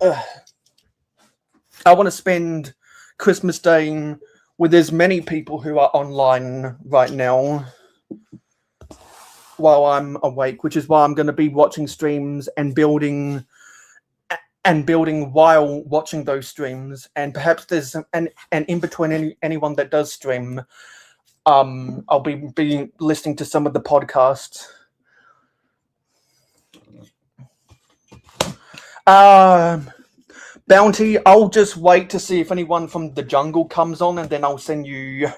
I want to spend Christmas Day with as many people who are online right now while I'm awake, which is why I'm going to be watching streams and building while watching those streams. And perhaps there's an in between anyone that does stream, I'll be listening to some of the podcasts. Bounty, I'll just wait to see if anyone from the jungle comes on, and then I'll send you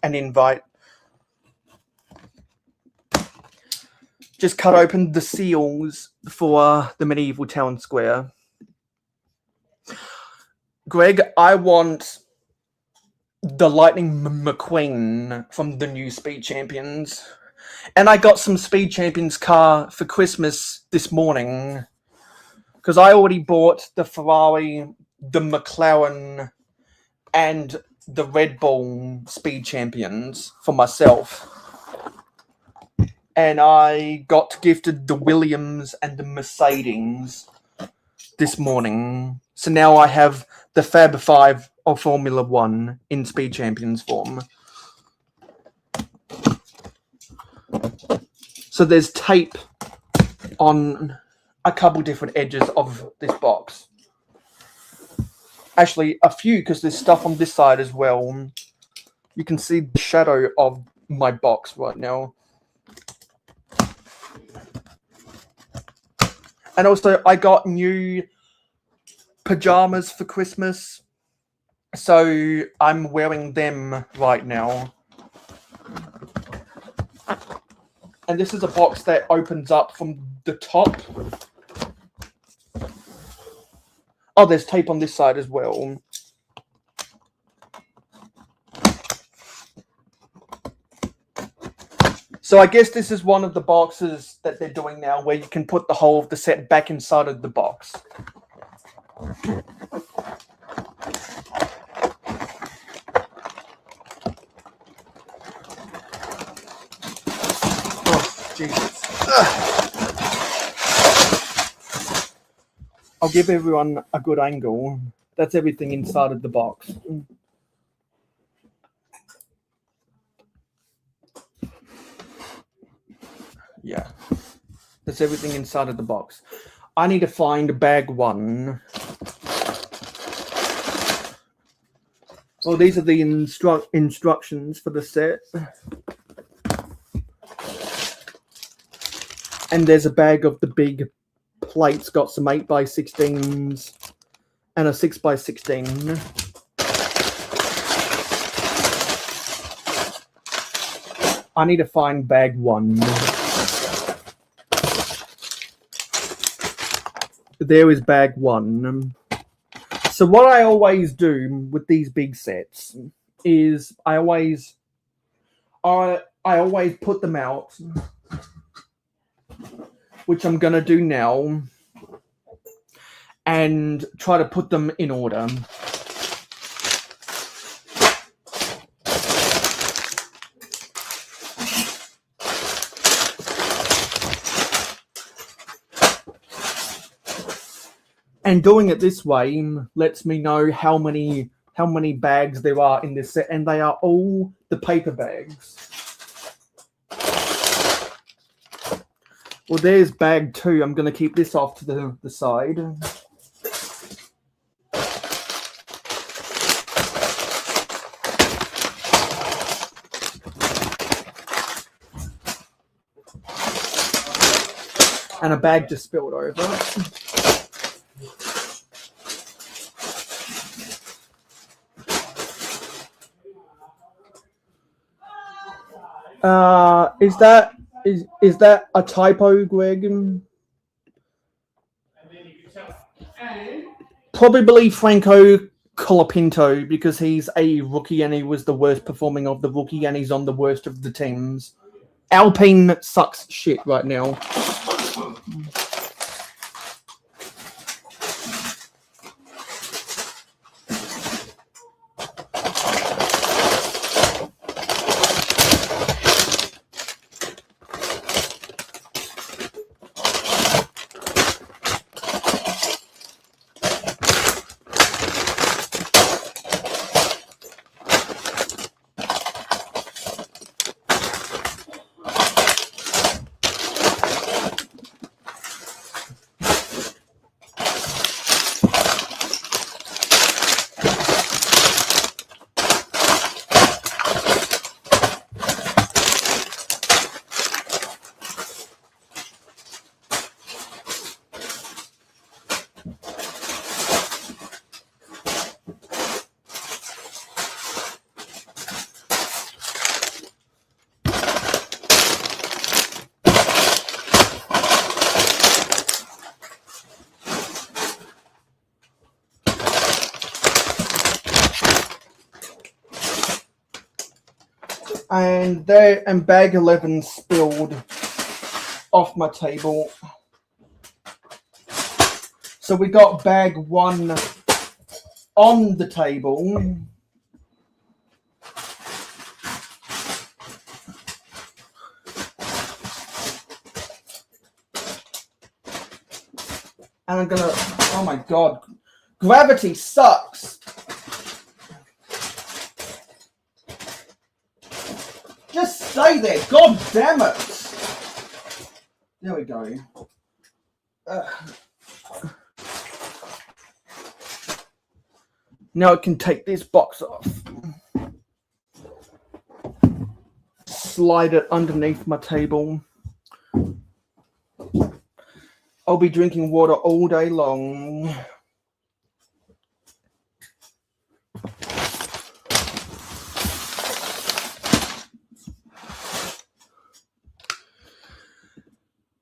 an invite. Just cut open the seals for the medieval town square. Greg, I want the Lightning McQueen from the new Speed Champions. And I got some Speed Champions car for Christmas this morning. Because I already bought the Ferrari, the McLaren, and the Red Bull Speed Champions for myself. And I got gifted the Williams and the Mercedes this morning. So now I have the Fab 5 of Formula 1 in Speed Champions form. So there's tape on a couple different edges of this box. Actually, a few, because there's stuff on this side as well. You can see the shadow of my box right now. And also, I got new pajamas for Christmas. So I'm wearing them right now. And this is a box that opens up from the top. Oh, there's tape on this side as well. So I guess this is one of the boxes that they're doing now where you can put the whole of the set back inside of the box. Oh, Jesus. I'll give everyone a good angle. That's everything inside of the box. Yeah. That's everything inside of the box. I need to find bag 1. Well, these are the instructions for the set. And there's a bag of the big plates, got some 8x16s and a 6x16. I need to find bag 1. There is bag 1. So what I always do with these big sets is I always put them out, which I'm going to do now, and try to put them in order. And doing it this way lets me know how many bags there are in this set, and they are all the paper bags. Well, there's bag 2. I'm going to keep this off to the side. And a bag just spilled over. Is that a typo, Greg? Probably Franco Colapinto, because he's a rookie and he was the worst performing of the rookie and he's on the worst of the teams. Alpine sucks shit right now. And there, and bag 11 spilled off my table. So we got bag 1 on the table. And I'm gonna, oh my god, gravity sucks. Just stay there, god damn it. There we go. Now I can take this box off. Slide it underneath my table. I'll be drinking water all day long.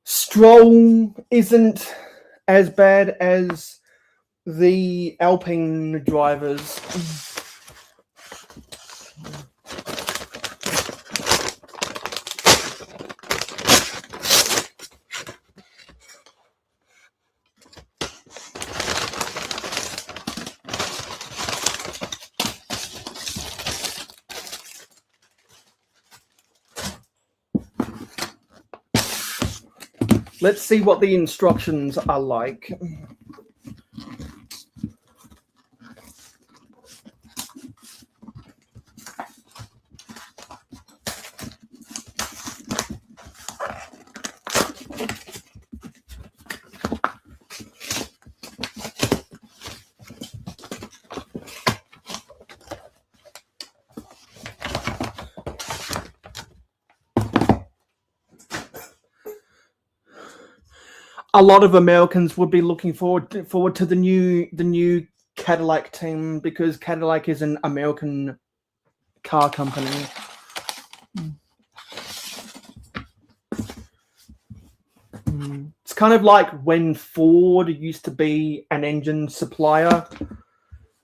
Stroll isn't as bad as the Alpine drivers. Let's see what the instructions are like. A lot of Americans would be looking forward to the new Cadillac team, because Cadillac is an American car company. It's kind of like when Ford used to be an engine supplier.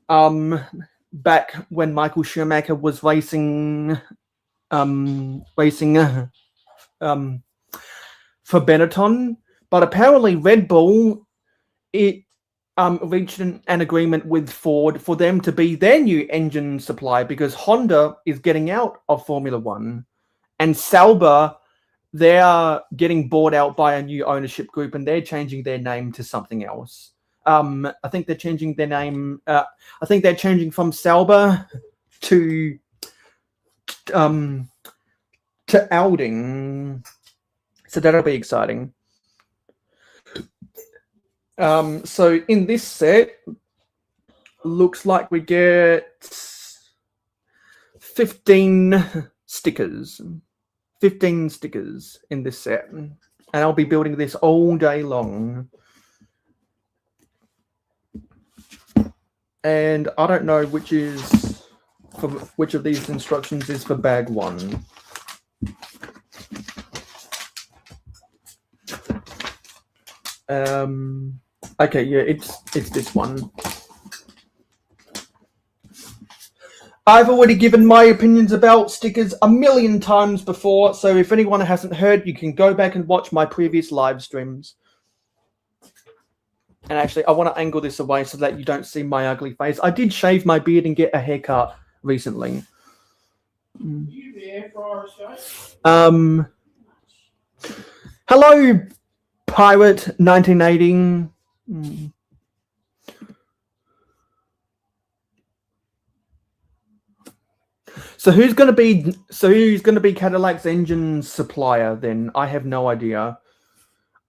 Back when Michael Schumacher was racing for Benetton. But apparently Red Bull, reached an agreement with Ford for them to be their new engine supply, because Honda is getting out of Formula One. And Sauber, they're getting bought out by a new ownership group, and they're changing their name to something else. I think they're changing their name. I think they're changing from Sauber to Alding. So that'll be exciting. So in this set, looks like we get 15 stickers. 15 stickers in this set. And I'll be building this all day long. And I don't know which of these instructions is for bag 1. Okay, yeah, it's this one. I've already given my opinions about stickers a million times before, so if anyone hasn't heard, you can go back and watch my previous live streams. And actually, I want to angle this away so that you don't see my ugly face. I did shave my beard and get a haircut recently. You there for our show? Hello, Pirate 1980. So who's going to be Cadillac's engine supplier then? I have no idea.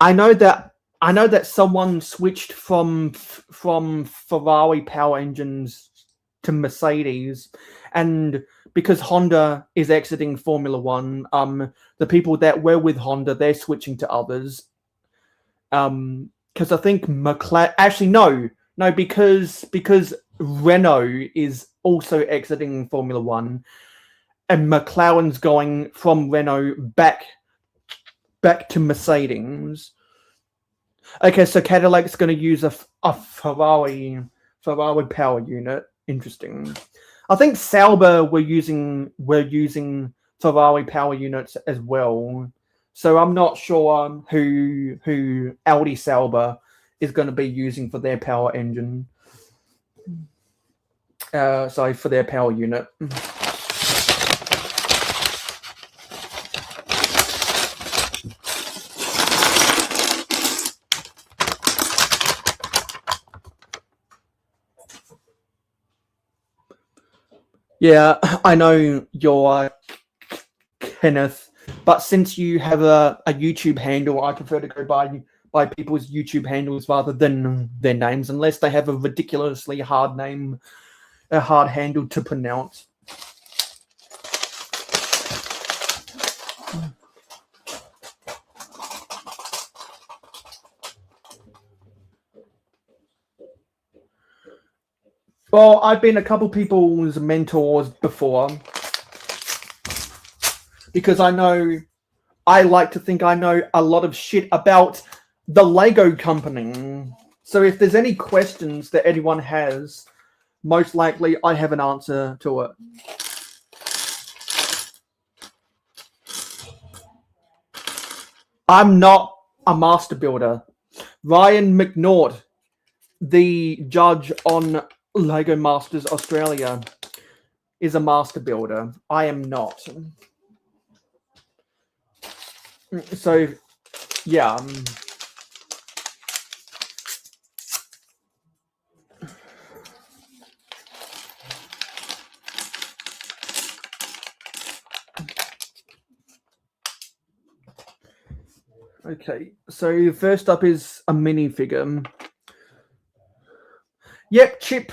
I know that someone switched from Ferrari power engines to Mercedes, and because Honda is exiting Formula One, the people that were with Honda, they're switching to others. Because I think because Renault is also exiting Formula One, and McLaren's going from Renault back to Mercedes. Okay, so Cadillac's going to use a Ferrari power unit. Interesting. I think Sauber were using Ferrari power units as well. So I'm not sure who Audi Sauber is going to be using for their power engine. Sorry, for their power unit. Yeah, I know you're Kenneth, but since you have a YouTube handle, I prefer to go by people's YouTube handles rather than their names, unless they have a ridiculously hard name, a hard handle to pronounce. Well, I've been a couple people's mentors before because I like to think I know a lot of shit about the Lego company. So if there's any questions that anyone has, most likely I have an answer to it. I'm not a master builder. Ryan McNaught, the judge on Lego Masters Australia, is a master builder. I am not. So, yeah. Okay, so first up is a minifigure. Yep, Chip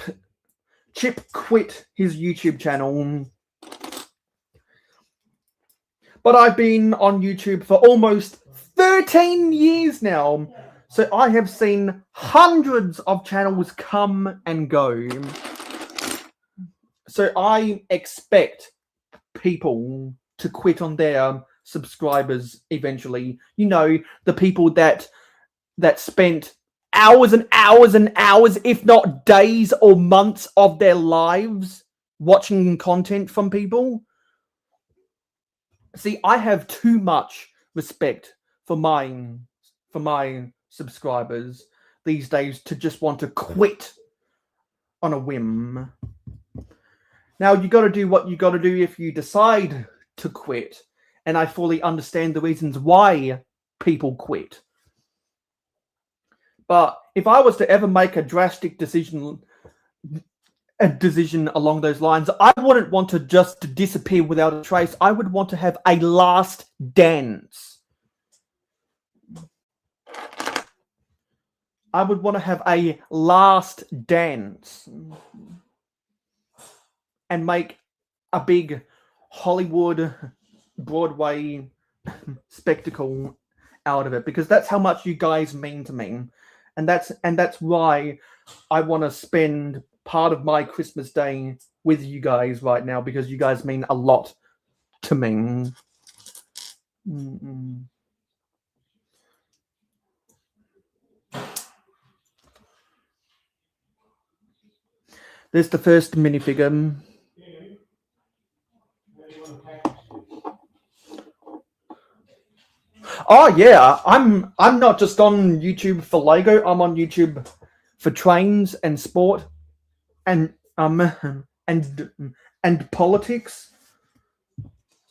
quit his YouTube channel. But I've been on YouTube for almost 13 years now. So I have seen hundreds of channels come and go. So I expect people to quit on their subscribers eventually. You know, the people that spent hours and hours and hours, if not days or months of their lives watching content from people. See, I have too much respect for my subscribers these days to just want to quit on a whim. Now, you got to do what you got to do if you decide to quit. And I fully understand the reasons why people quit. But if I was to ever make a drastic decision along those lines, I wouldn't want to just disappear without a trace. I would want to have a last dance. I would want to have a last dance and make a big Hollywood, Broadway spectacle out of it, because that's how much you guys mean to me. And that's why I want to spend part of my Christmas Day with you guys right now, because you guys mean a lot to me. There's the first minifigure. Oh yeah, I'm not just on YouTube for Lego. I'm on YouTube for trains and sport, and politics.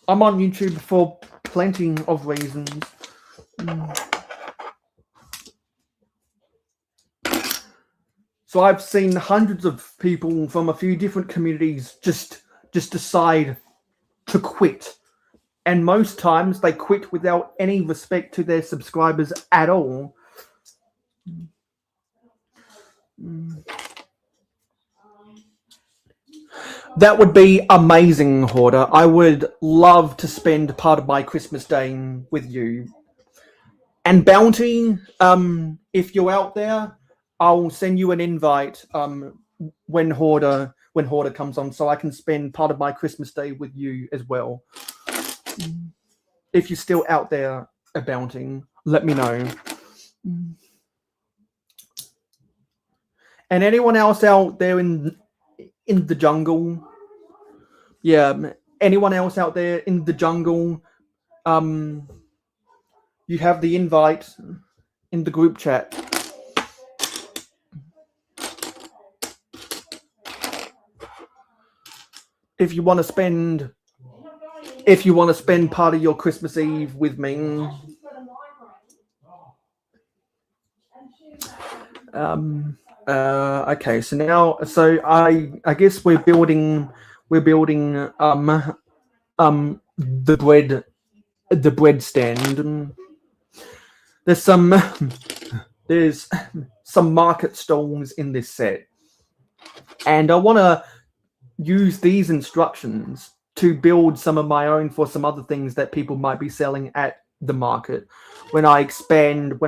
I'm on YouTube for plenty of reasons. So I've seen hundreds of people from a few different communities just decide to quit. And most times they quit without any respect to their subscribers at all. That would be amazing, Hoarder. I would love to spend part of my Christmas Day with you. And Bounty, if you're out there, I'll send you an invite when Hoarder comes on, so I can spend part of my Christmas Day with you as well. If you're still out there abounding, let me know. And anyone else out there in the jungle, yeah, anyone else out there in the jungle, you have the invite in the group chat. If you want to spend part of your Christmas Eve with me, okay. So I guess we're building the bread stand. There's some market stalls in this set, and I want to use these instructions to build some of my own for some other things that people might be selling at the market when I expand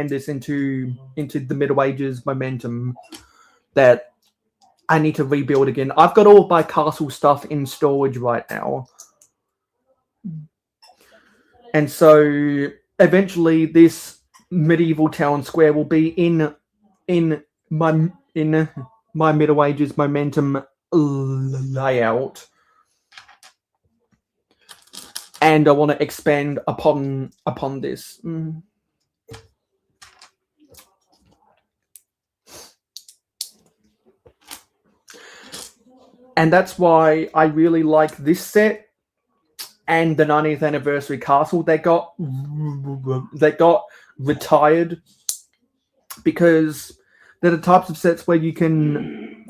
this into the Middle Ages momentum that I need to rebuild again. I've got all my castle stuff in storage right now, and so eventually this medieval town square will be in my Middle Ages momentum layout, and I want to expand upon this. And that's why I really like this set and the 90th anniversary castle that got retired, because they're the types of sets where you can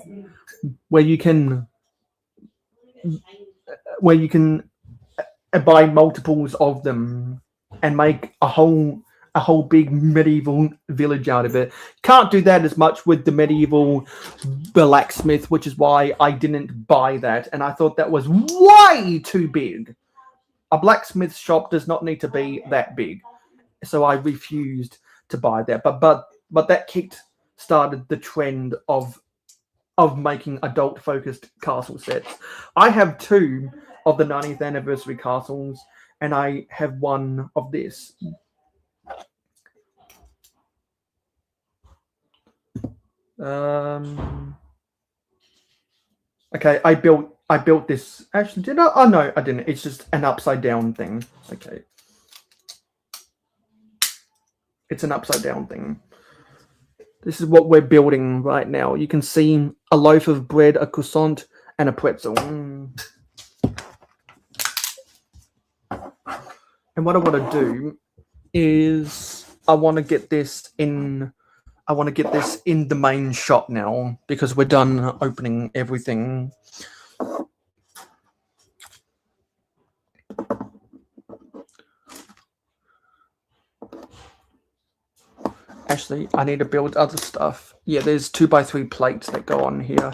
buy multiples of them and make a whole big medieval village out of it. Can't do that as much with the medieval blacksmith, which is why I didn't buy that, and I thought that was way too big. A blacksmith shop does not need to be that big, so I refused to buy that. But that started the trend of making adult focused castle sets. I have 2 of the 90th anniversary castles, and I have 1 of this. Okay, I built this. Actually, did I? Oh no, I didn't. It's just an upside down thing. Okay, it's an upside down thing. This is what we're building right now. You can see a loaf of bread, a croissant, and a pretzel. And what I want to do is I want to get this in the main shop now, because we're done opening everything. Actually, I need to build other stuff. Yeah, there's 2x3 plates that go on here.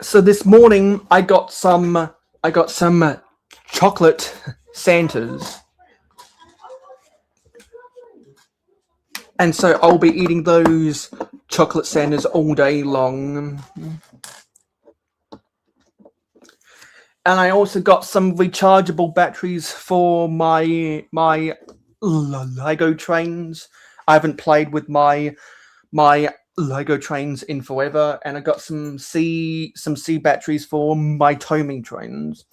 So this morning I got some chocolate Santas, and so I'll be eating those chocolate Santas all day long. And I also got some rechargeable batteries for my Lego trains. I haven't played with my Lego trains in forever, and I got some C batteries for my Toming trains,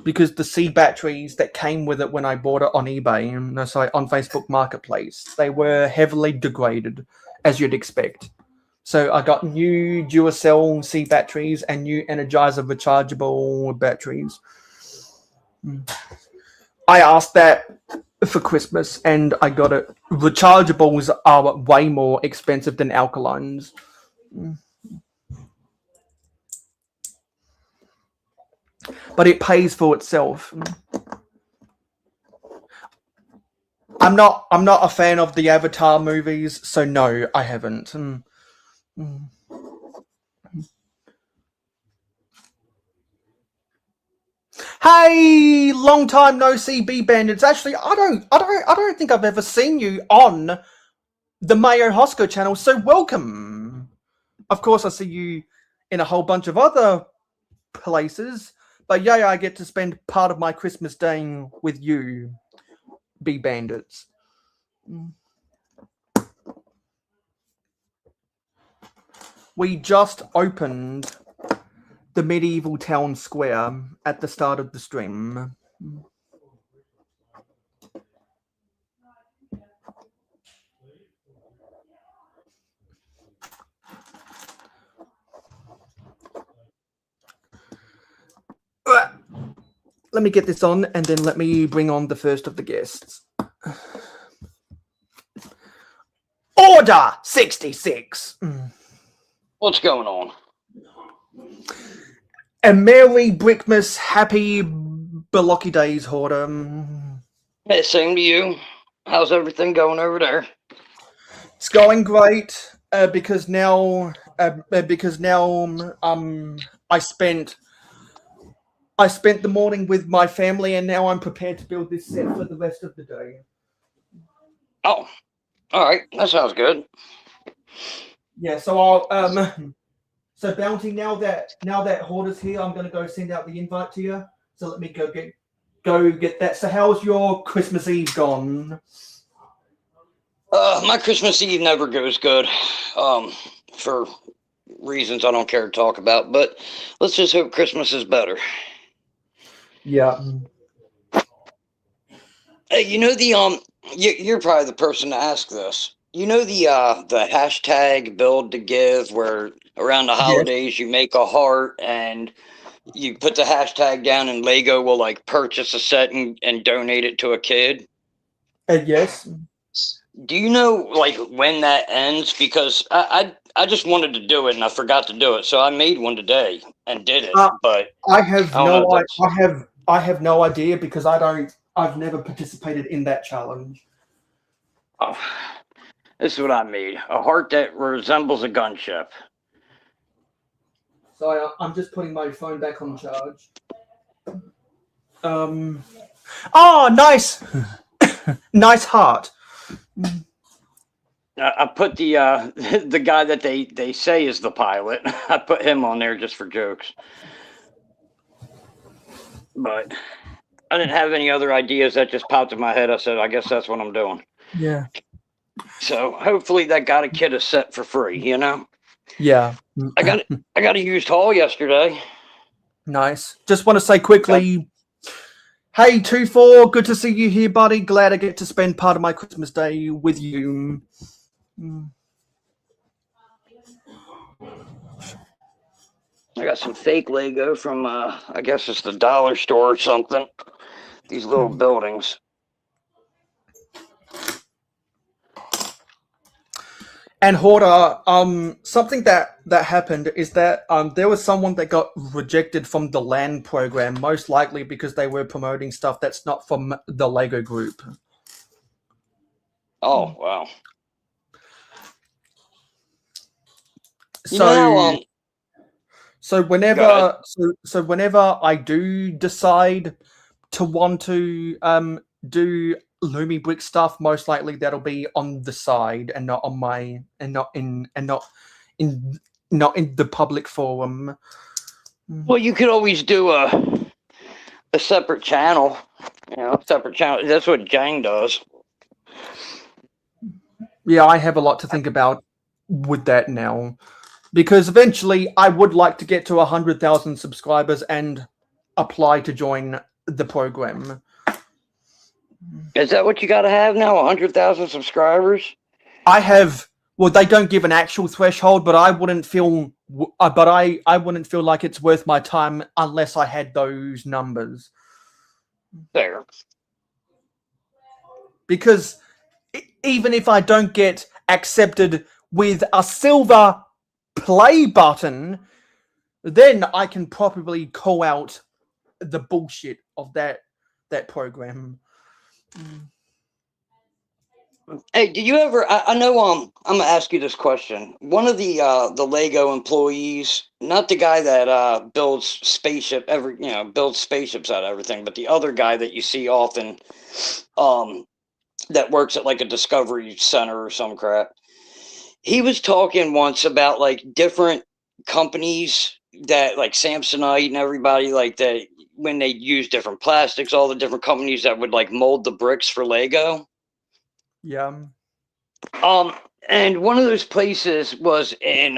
because the C batteries that came with it when I bought it on eBay, on Facebook Marketplace, they were heavily degraded, as you'd expect. So I got new Duracell C batteries and new Energizer rechargeable batteries. I asked that for Christmas, and I got it. Rechargeables are way more expensive than alkalines. But it pays for itself. I'm not a fan of the Avatar movies, so no, I haven't. Hey, long time no see, B Bandits. Actually, I don't think I've ever seen you on the Mayo Hosko channel, so welcome. Of course, I see you in a whole bunch of other places, but yeah, I get to spend part of my Christmas day with you. be bandits. We just opened the medieval town square at the start of the stream. Let me get this on, and then let me bring on the first of the guests. Order 66. What's going on? A merry Brickmas, happy Blocky Days, Hoarder. Hey, same to you. How's everything going over there? It's going great because now I spent the morning with my family, and now I'm prepared to build this set for the rest of the day. Oh, all right. That sounds good. Yeah, so I'll so Bounty, now that Hoarder's here, I'm gonna go send out the invite to you. So let me go get that. So how's your Christmas Eve gone? My Christmas Eve never goes good. For reasons I don't care to talk about, but let's just hope Christmas is better. Yeah. Hey, you know the you're probably the person to ask this. You know the hashtag build to give, where around the holidays you make a heart and you put the hashtag down, and Lego will like purchase a set and donate it to a kid. Yes. Do you know like when that ends? Because I just wanted to do it and I forgot to do it, so I made one today and did it. But I have no idea because I've never participated in that challenge. Oh, this is what I made: a heart that resembles a gunship. So I'm just putting my phone back on charge. Oh, nice, nice heart. I put the the guy that they say is the pilot. I put him on there just for jokes, but I didn't have any other ideas. That just popped in my head. I said, I guess that's what I'm doing. Yeah. So hopefully that got a kid a set for free. You know. Yeah. I got a used haul yesterday. Nice. Just want to say quickly, hey 24, good to see you here, buddy. Glad I get to spend part of my Christmas day with you. I got some fake Lego from I guess it's the dollar store or something. These little buildings. And Hoarder, something that happened is that there was someone that got rejected from the LAN program, most likely because they were promoting stuff that's not from the Lego group. Oh wow! So whenever I do decide to want to do Lumi Brick stuff, most likely that'll be on the side and not on my not in the public forum. Well, you could always do a separate channel. You know, separate channel. That's what Jang does. Yeah, I have a lot to think about with that now, because eventually I would like to get to 100,000 subscribers and apply to join the program. Is that what you got to have now? 100,000 subscribers? I have. Well, they don't give an actual threshold, but I wouldn't feel. But I wouldn't feel like it's worth my time unless I had those numbers. There. Because even if I don't get accepted with a silver play button, then I can probably call out the bullshit of that program. Hey, did you ever? I know. I'm gonna ask you this question. One of the Lego employees, not the guy that builds builds spaceships out of everything, but the other guy that you see often, that works at like a Discovery Center or some crap. He was talking once about like different companies that like Samsonite and everybody like that when they use different plastics, all the different companies that would like mold the bricks for Lego. Yeah. And one of those places was in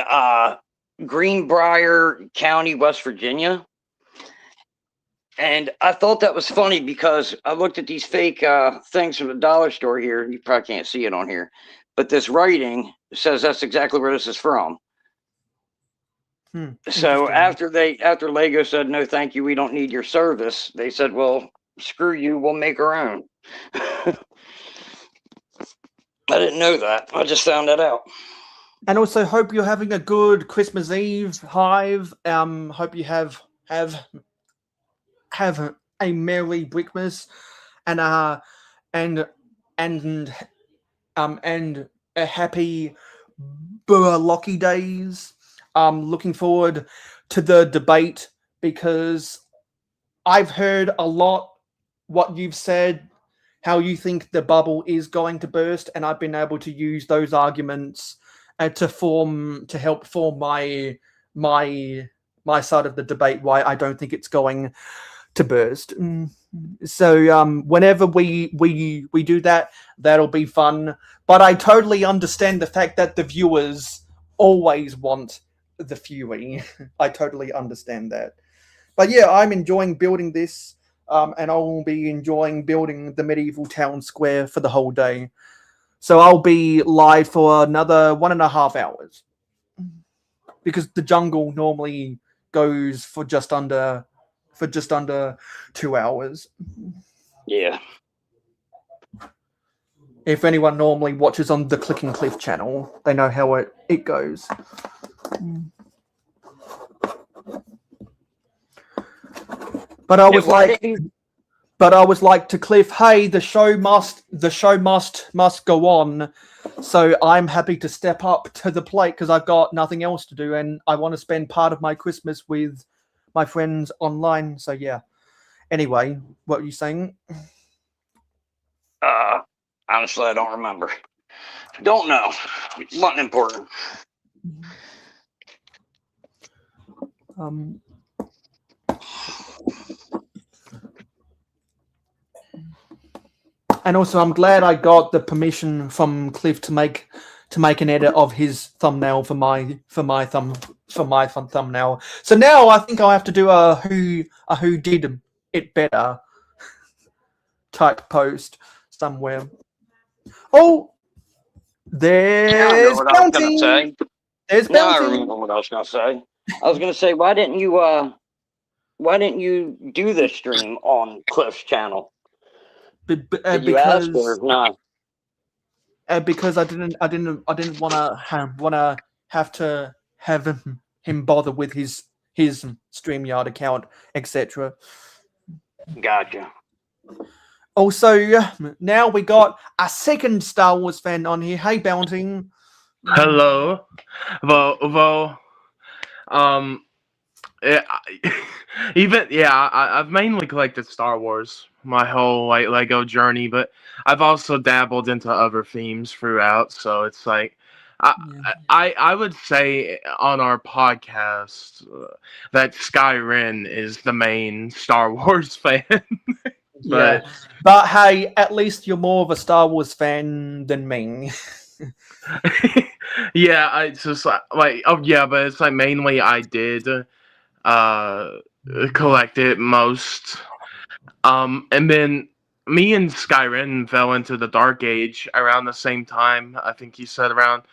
Greenbrier County, West Virginia. And I thought that was funny because I looked at these fake things from the dollar store here. You probably can't see it on here, but this writing says that's exactly where this is from. So after Lego said no, thank you, we don't need your service, they said, well, screw you, we'll make our own. I didn't know that. I just found that out. And also, hope you're having a good Christmas Eve, Hive. Hope you have a merry Brickmas and a happy Lucky Days. Looking forward to the debate because I've heard a lot what you've said, how you think the bubble is going to burst, and I've been able to use those arguments to help form my side of the debate why I don't think it's going to burst. So whenever we do that, that'll be fun. But I totally understand the fact that the viewers always want the Fury. I totally understand that. But yeah, I'm enjoying building this, and I will be enjoying building the medieval town square for the whole day. So I'll be live for another 1.5 hours because the jungle normally goes for just under 2 hours. Yeah. If anyone normally watches on the Clicking Cliff channel, they know how it goes. But I was like to Cliff, hey, the show must go on. So I'm happy to step up to the plate because I've got nothing else to do, and I want to spend part of my Christmas with my friends online. So yeah. Anyway, what were you saying? Honestly, I don't remember. Don't know. It wasn't important. And also, I'm glad I got the permission from Cliff to make an edit of his thumbnail for my thumbnail. So now I think I'll have to do a who did it better type post somewhere. Oh, there's Bounty. There's Now I Bounty. remember what I was gonna say. I was gonna say, why didn't you do this stream on Cliff's channel? Did you ask or not? Because I didn't want to have to have him bother with his StreamYard account, etc. Gotcha. Also, now we got a second Star Wars fan on here. Hey, Bounty. Hello. Well, I've mainly collected Star Wars my whole Lego journey, but I've also dabbled into other themes throughout. So it's like, I would say on our podcast that Skyrim is the main Star Wars fan. But hey, at least you're more of a Star Wars fan than me. Yeah, it's just but it's like mainly I did collect it most. And then me and Skyrim fell into the Dark Age around the same time. I think you said around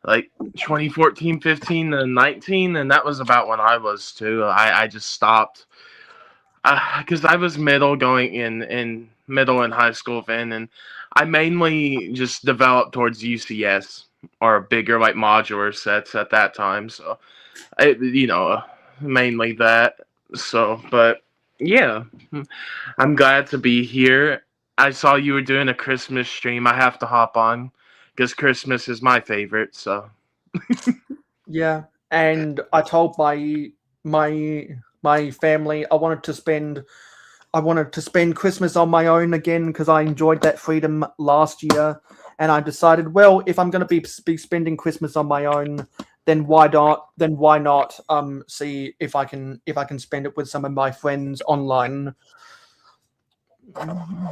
like 2014, 15, and 19, and that was about when I was too. I just stopped because I was going in middle and high school then, and I mainly just developed towards UCS or bigger like modular sets at that time. So, mainly that. So, but yeah, I'm glad to be here. I saw you were doing a Christmas stream. I have to hop on because Christmas is my favorite. So, yeah, and I told my family I wanted to spend Christmas on my own again because I enjoyed that freedom last year, and I decided, well, if I'm going to be spending Christmas on my own, then why not? Then why not see if I can spend it with some of my friends online?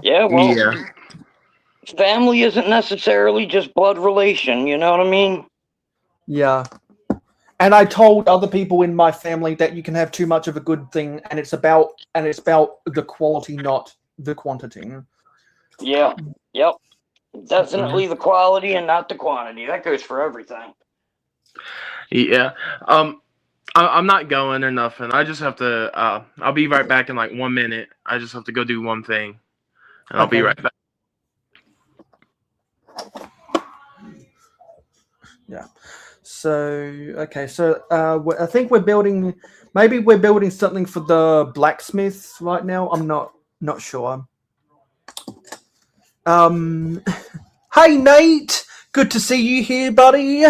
Yeah, well, Yeah. family isn't necessarily just blood relation. You know what I mean? Yeah. And I told other people in my family that you can have too much of a good thing, and it's about the quality, not the quantity. Yeah. Yep. Definitely the quality and not the quantity. That goes for everything. Yeah. I'm not going or nothing. I just have to. I'll be right back in like 1 minute. I just have to go do one thing, and I'll be Okay. right back. Yeah. So okay. So I think we're building. Maybe we're building something for the blacksmith right now. I'm not sure. Hey Nate, good to see you here, buddy.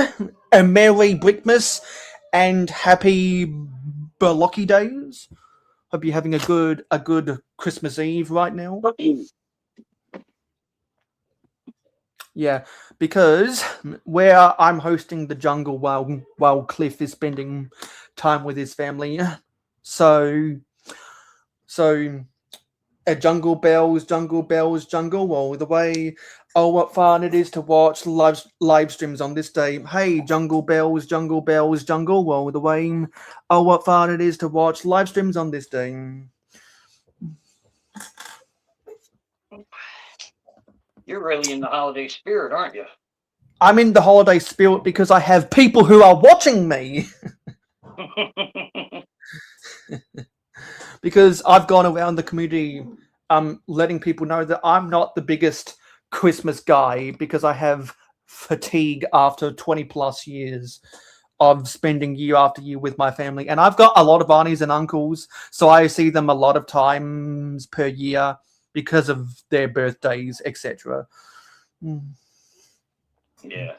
And Merry Brickmas, and happy Berlocky days. Hope you're having a good Christmas Eve right now. Yeah, because where I'm hosting the jungle while Cliff is spending time with his family. So jungle bells, jungle all the way. Oh, what fun it is to watch live streams on this day. Hey, jungle bells, jungle all the way. Oh, what fun it is to watch live streams on this day. You're really in the holiday spirit, aren't you? I'm in the holiday spirit because I have people who are watching me. Because I've gone around the community letting people know that I'm not the biggest Christmas guy because I have fatigue after 20 plus years of spending year after year with my family. And I've got a lot of aunties and uncles, so I see them a lot of times per year because of their birthdays, etc. Yeah.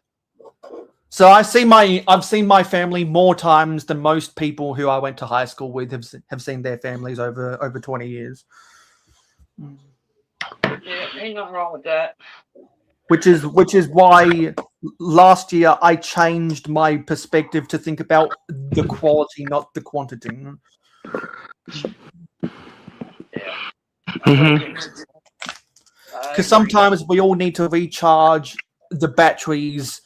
So I've seen my family more times than most people who I went to high school with have seen their families over 20 years. Yeah, ain't nothing wrong with that. Which is why last year I changed my perspective to think about the quality, not the quantity. Yeah. Mhm. Because sometimes we all need to recharge the batteries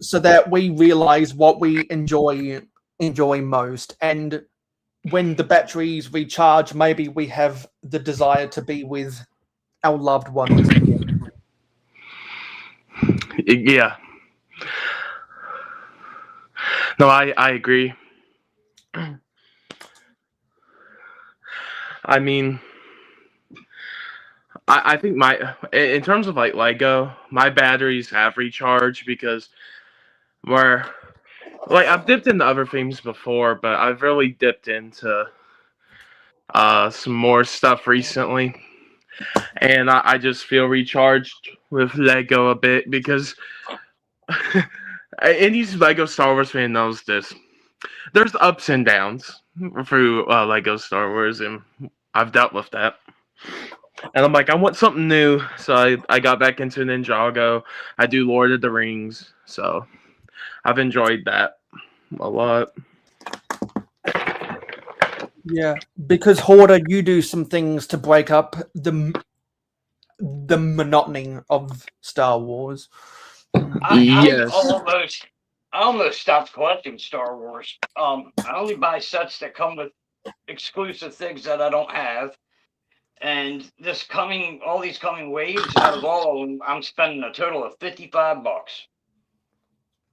so that we realize what we enjoy most. And when the batteries recharge, maybe we have the desire to be with our loved ones again. Yeah. No, I agree. I mean, I think in terms of like Lego, my batteries have recharged because where like I've dipped into other things before, but I've really dipped into some more stuff recently, and I just feel recharged with Lego a bit because any Lego Star Wars fan knows this. There's ups and downs through Lego Star Wars, and I've dealt with that. And I'm like, I want something new, so I got back into Ninjago. I do Lord of the Rings, so I've enjoyed that a lot. Yeah, because Hoarder, you do some things to break up the monotony of Star Wars. Yes. I almost stopped collecting Star Wars. I only buy sets that come with exclusive things that I don't have. And all these coming waves, out of all of them, I'm spending a total of $55.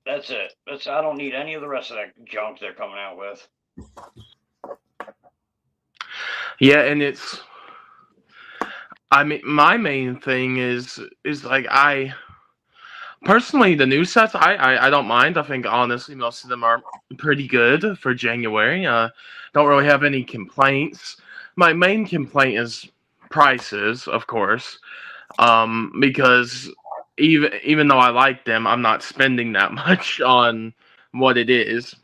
That's it. I don't need any of the rest of that junk they're coming out with. Yeah, and I mean, my main thing is like personally the new sets I don't mind. I think honestly most of them are pretty good for January. Don't really have any complaints. My main complaint is prices, of course, because even though I like them, I'm not spending that much on what it is,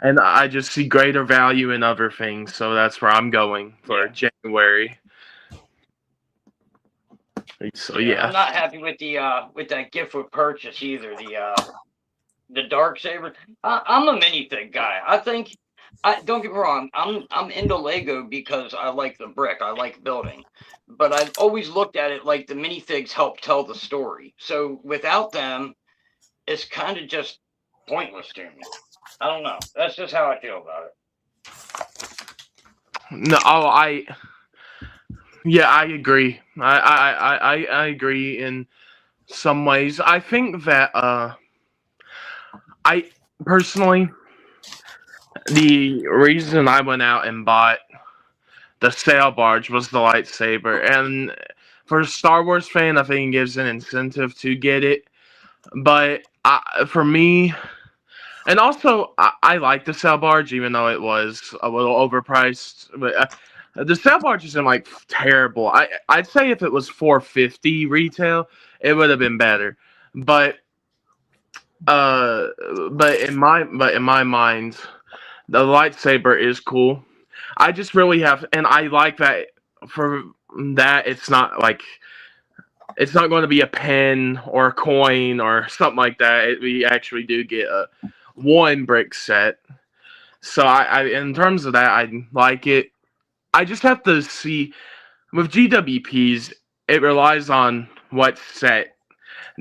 and I just see greater value in other things. So that's where I'm going for January. So yeah. I'm not happy with the with that gift with purchase either. The dark saber. I'm a minifig guy. I think. Don't get me wrong. I'm into Lego because I like the brick. I like building, but I've always looked at it like the minifigs help tell the story. So without them, it's kind of just pointless to me. I don't know. That's just how I feel about it. No, yeah, I agree. I agree in some ways. I think that I personally, the reason I went out and bought the sail barge was the lightsaber, and for a Star Wars fan, I think it gives an incentive to get it. But for me, and also I like the sail barge, even though it was a little overpriced. But the sail barge isn't like terrible. I'd say if it was $450 retail, it would have been better. But but in my mind, the lightsaber is cool. I just really have, and I like that for that. It's not going to be a pen or a coin or something like that. We actually do get a one brick set. So in terms of that, I like it. I just have to see with GWPs, it relies on what set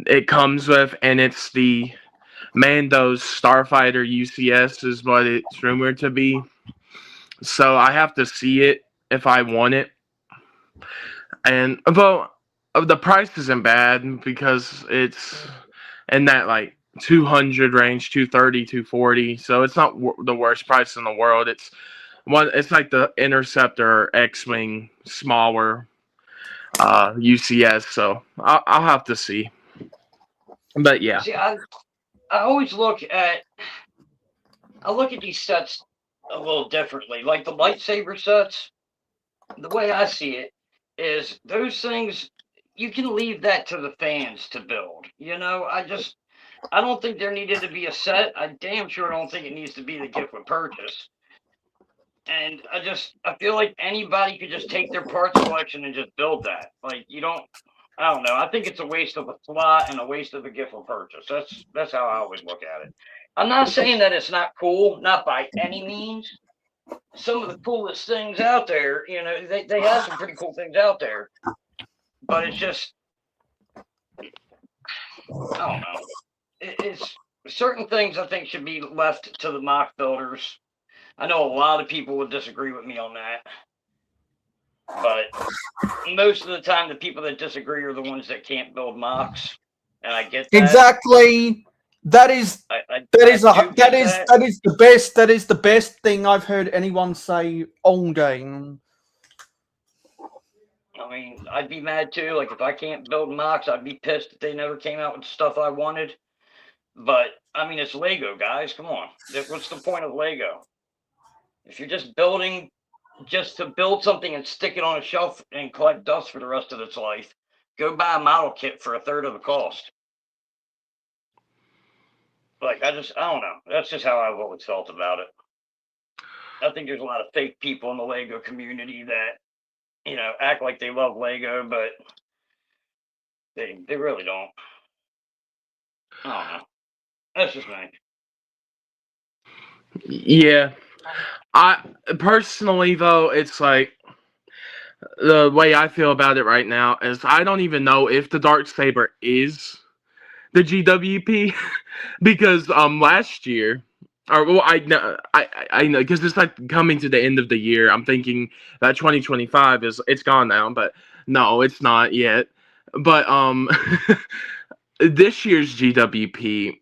it comes with, and it's the Mando's Starfighter UCS is what it's rumored to be. So I have to see it if I want it. And although the price isn't bad because it's in that like 200 range, 230, 240. So it's not the worst price in the world. It's like the Interceptor X-Wing smaller UCS. So I'll have to see. But yeah. See, I always look at these sets a little differently. Like the lightsaber sets, the way I see it is those things you can leave that to the fans to build. You know, I don't think there needed to be a set. I damn sure don't think it needs to be the gift with purchase. And I feel like anybody could just take their parts collection and just build that. Like I don't know. I think it's a waste of a slot and a waste of a gift with purchase. That's how I always look at it. I'm not saying that it's not cool, not by any means. Some of the coolest things out there, you know, they have some pretty cool things out there. But it's just, I don't know. It's certain things I think should be left to the mock builders. I know a lot of people would disagree with me on that. But most of the time, the people that disagree are the ones that can't build mocks. And I get that. Exactly. That is the best thing I've heard anyone say all game. I mean, I'd be mad too. Like if I can't build mocks, I'd be pissed that they never came out with the stuff I wanted. But I mean, it's Lego, guys. Come on. What's the point of Lego? If you're just building just to build something and stick it on a shelf and collect dust for the rest of its life, go buy a model kit for a third of the cost. Like, I don't know. That's just how I've always felt about it. I think there's a lot of fake people in the Lego community that, you know, act like they love Lego, but they really don't. I don't know. That's just me. Yeah. I personally, though, it's like the way I feel about it right now is I don't even know if the Darksaber is the GWP because last year, or well, I know because it's like coming to the end of the year. I'm thinking that 2025 it's gone now, but no, it's not yet. But this year's GWP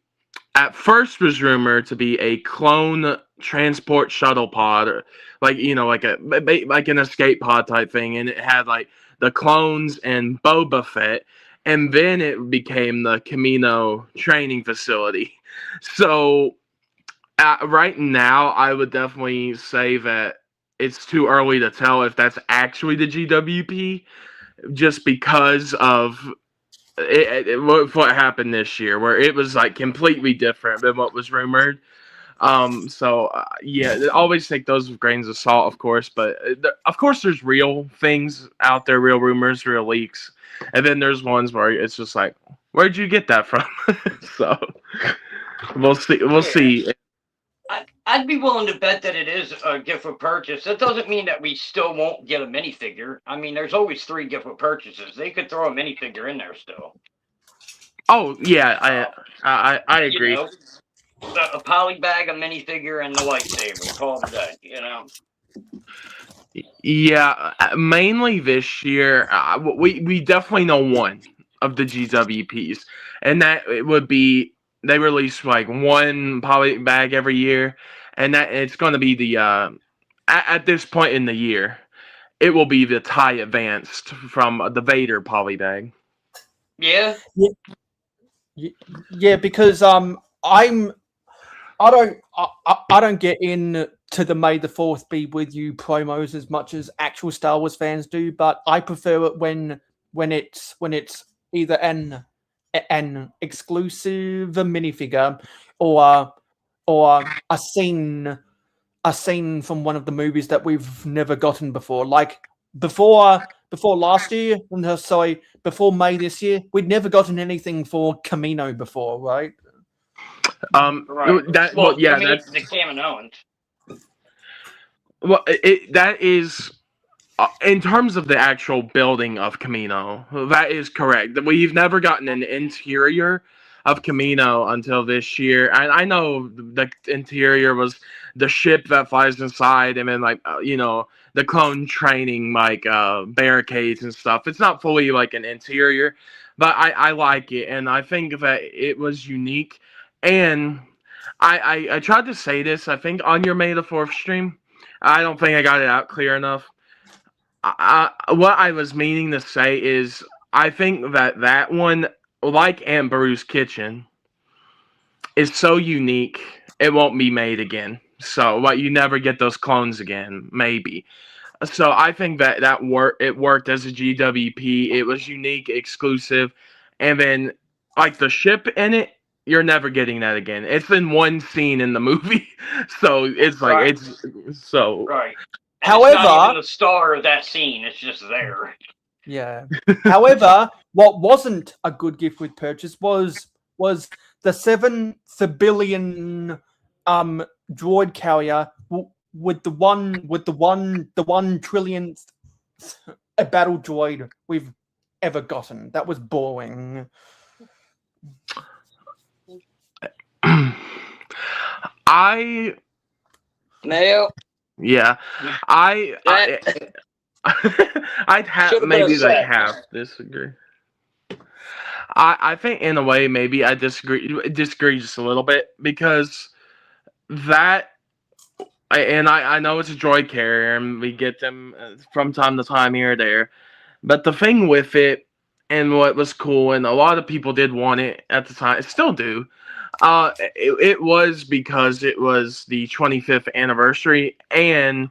at first was rumored to be a clone transport shuttle pod, or like like an escape pod type thing, and it had like the clones and Boba Fett, and then it became the Camino training facility. So right now, I would definitely say that it's too early to tell if that's actually the GWP, just because of what happened this year, where it was like completely different than what was rumored. Yeah, always take those with grains of salt, of course. But of course, there's real things out there, real rumors, real leaks, and then there's ones where it's just like, where'd you get that from? So, We'll see. We'll see. I'd be willing to bet that it is a gift with purchase. That doesn't mean that we still won't get a minifigure. I mean, there's always 3 gift with purchases. They could throw a minifigure in there still. Oh yeah, I agree. You know, a poly bag, a minifigure, and the lightsaber. Call it a day. You know. Yeah, mainly this year, we definitely know one of the GWPs, and that it would be they release like one poly bag every year, and that it's going to be the at this point in the year, it will be the TIE Advanced from the Vader poly bag. Yeah. Yeah, because I don't get in to the May the 4th be with you promos as much as actual Star Wars fans do, but I prefer it when it's either an exclusive minifigure or a scene from one of the movies that we've never gotten before. Like before last year, sorry, before May this year, we'd never gotten anything for Camino before, right? Right. That's the Kaminoans. Well, that is in terms of the actual building of Camino. That is correct. We've never gotten an interior of Camino until this year. And I know the interior was the ship that flies inside, and then the clone training barricades and stuff. It's not fully like an interior, but I like it, and I think that it was unique. And I tried to say this, I think, on your May the 4th stream. I don't think I got it out clear enough. What I was meaning to say is I think that one, like Aunt Beru's Kitchen, is so unique, it won't be made again. So, you never get those clones again, maybe. So I think it worked as a GWP. It was unique, exclusive, and then like the ship in it, you're never getting that again. It's in one scene in the movie, so it's like Right. it's so. Right. And However, it's not even the star of that scene. It's just there. Yeah. However, what wasn't a good gift with purchase was the 7 billion droid carrier with the one trillionth battle droid we've ever gotten. That was boring. Mayo. Yeah, I'd maybe like half disagree. I think in a way maybe I disagree just a little bit, because that, and I know it's a droid carrier and we get them from time to time here or there, but the thing with it and what was cool, and a lot of people did want it at the time, still do. It was because it was the 25th anniversary, and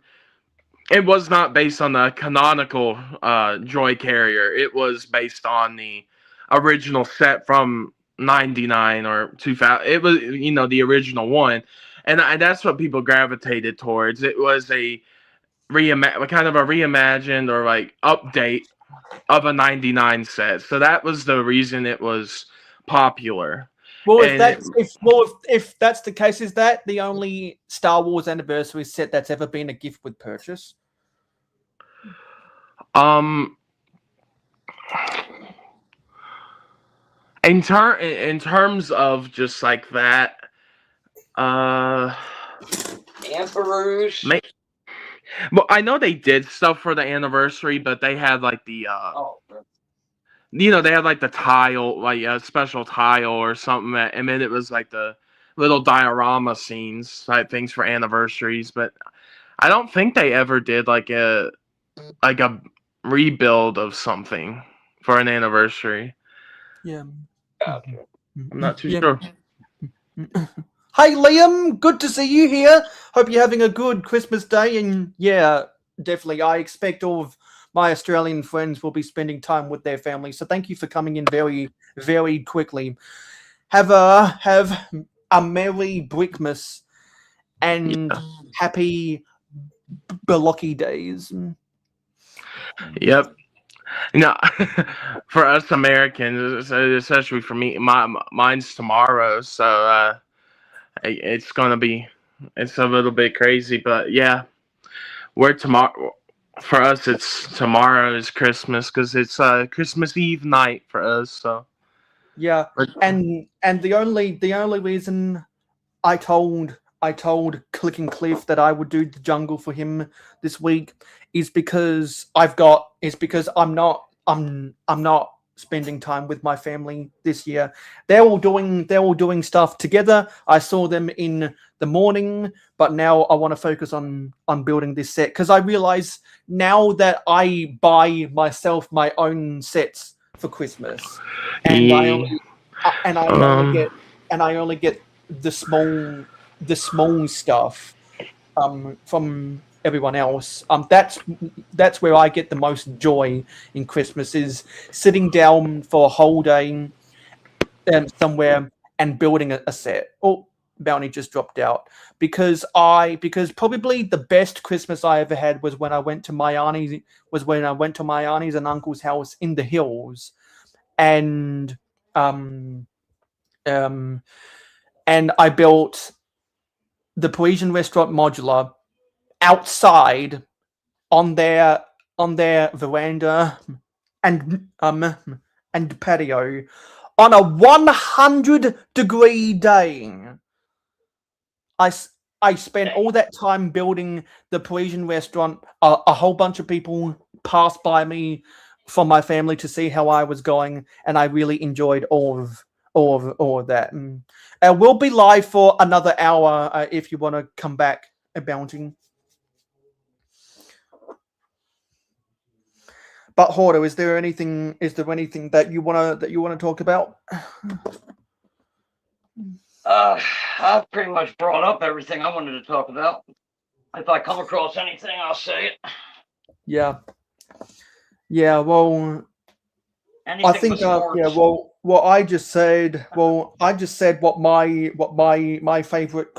it was not based on the canonical droid carrier. It was based on the original set from 99 or 2000. It was, the original one. And that's what people gravitated towards. It was a kind of a reimagined or like update of a 99 set. So that was the reason it was popular. Well, if that's the case, is that the only Star Wars anniversary set that's ever been a gift with purchase? In terms of just like that, Emperors. Well, I know they did stuff for the anniversary, but they had like the they had like the tile, like a special tile or something, and then it was like the little diorama scenes type things for anniversaries. But I don't think they ever did like a rebuild of something for an anniversary. Yeah, Gotcha. I'm not too sure. Hey Liam, good to see you here. Hope you're having a good Christmas day, and yeah, definitely. I expect all of my Australian friends will be spending time with their families. So thank you for coming in very, very quickly. Have a merry Brickmas and happy Blocky days. Yep. For us Americans, especially for me, mine's tomorrow. So it's a little bit crazy, but yeah, we're tomorrow. For us, it's tomorrow is Christmas because it's Christmas Eve night for us. So Yeah, and the only reason I told Clicking Cliff that I would do the jungle for him this week is because I'm not spending time with my family this year. They're all doing stuff together. I saw them in the morning, but now I want to focus on building this set because I realize now that I buy myself my own sets for Christmas, and I only get the small stuff from everyone else. That's where I get the most joy in Christmas, is sitting down for a whole day somewhere and building a set. Oh, Bounty just dropped out because probably the best Christmas I ever had was when I went to my auntie's and uncle's house in the hills, and and I built the Parisian restaurant modular outside on their veranda and patio on a 100-degree day. I spent all that time building the Parisian restaurant. A whole bunch of people passed by me from my family to see how I was going, and I really enjoyed all of that. We'll be live for another hour if you want to come back, Bounty. But Hordo, is there anything that you wanna talk about? I've pretty much brought up everything I wanted to talk about. If I come across anything, I'll say it. Yeah. Well, anything I think Well, I just said what my favorite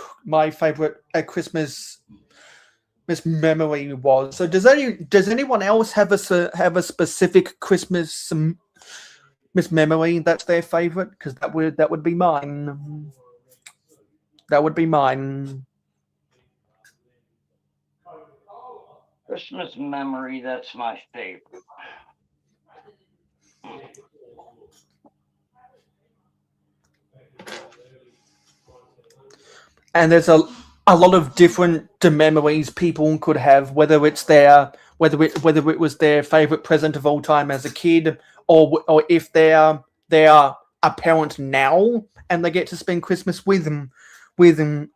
Christmas memory was. So does anyone else have a specific Christmas memory that's their favorite? Because that would be mine. That would be mine. Christmas memory that's my favorite. And there's a lot of different memories people could have, whether it was their favorite present of all time as a kid, or if they are a parent now and they get to spend Christmas with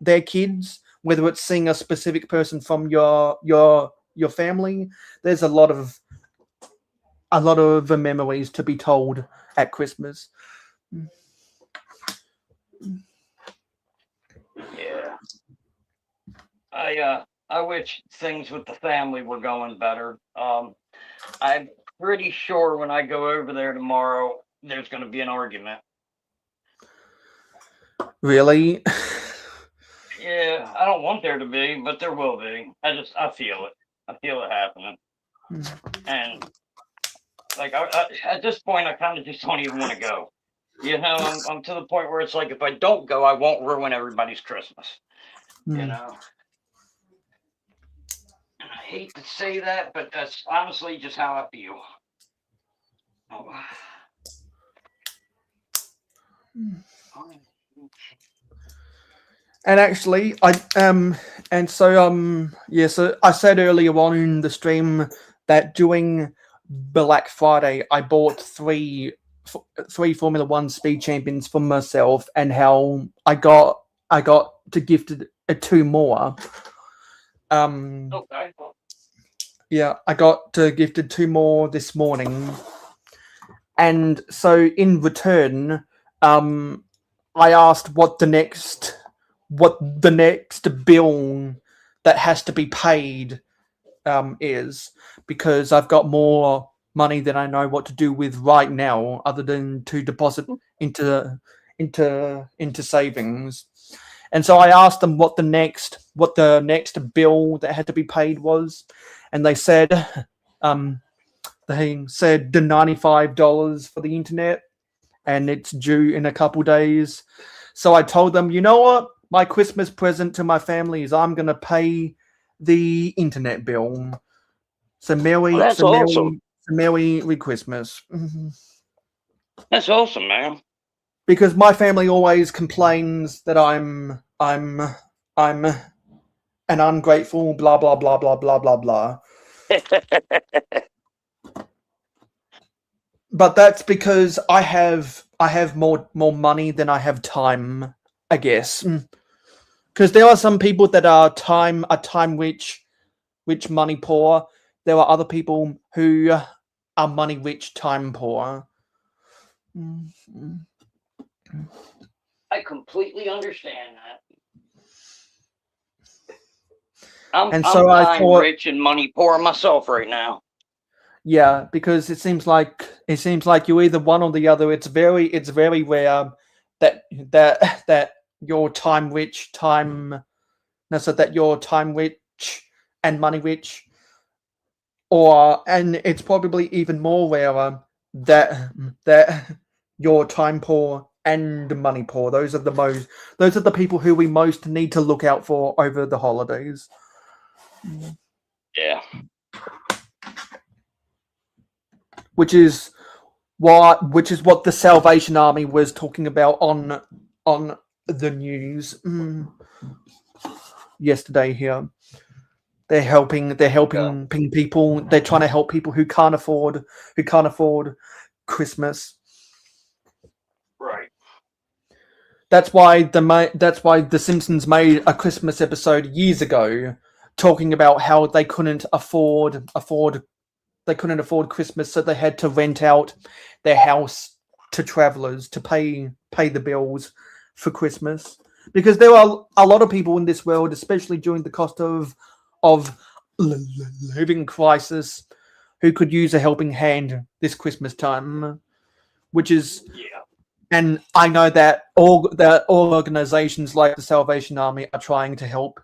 their kids, whether it's seeing a specific person from your family. There's a lot of memories to be told at Christmas. Yeah. I wish things with the family were going better. I'm pretty sure when I go over there tomorrow, there's going to be an argument. Really? Yeah, I don't want there to be, but there will be. I feel it. I feel it happening. And like at this point, I kind of just don't even want to go. You know, I'm to the point where it's like, if I don't go, I won't ruin everybody's Christmas. You know. And I hate to say that, but that's honestly just how I feel. Oh. And actually, so I said earlier on in the stream that during Black Friday, I bought three Formula One speed champions for myself, and how I got to gifted 2 more. Okay. Yeah, I got gifted 2 more this morning, and so in return, I asked what the next bill that has to be paid is, because I've got more money than I know what to do with right now, other than to deposit into savings. And so I asked them what the next bill that had to be paid was, and they said the $95 for the internet, and it's due in a couple days. So I told them, you know what? my Christmas present to my family is I'm gonna pay the internet bill. So Merry Christmas. That's awesome, man. Because my family always complains that I'm an ungrateful, blah blah blah blah blah blah blah. But that's because I have more money than I have time, I guess. Because there are some people that are time rich, money poor. There are other people who are money rich, time poor. I completely understand that. I'm time rich and money poor myself right now. Yeah, because it seems like you're either one or the other. It's very rare that you're time rich, that you're time rich and money rich, and it's probably even more rare that you're time poor and money poor. Those are the people who we most need to look out for over the holidays. Yeah. Which is what the Salvation Army was talking about on the news yesterday here. They're helping people. They're trying to help people who can't afford Christmas. Right. That's why the Simpsons made a Christmas episode years ago talking about how they couldn't afford Christmas, so they had to rent out their house to travelers to pay the bills for Christmas. Because there are a lot of people in this world, especially during the cost of living crisis, who could use a helping hand this Christmas time. Which is, and I know that all organizations like the Salvation Army are trying to help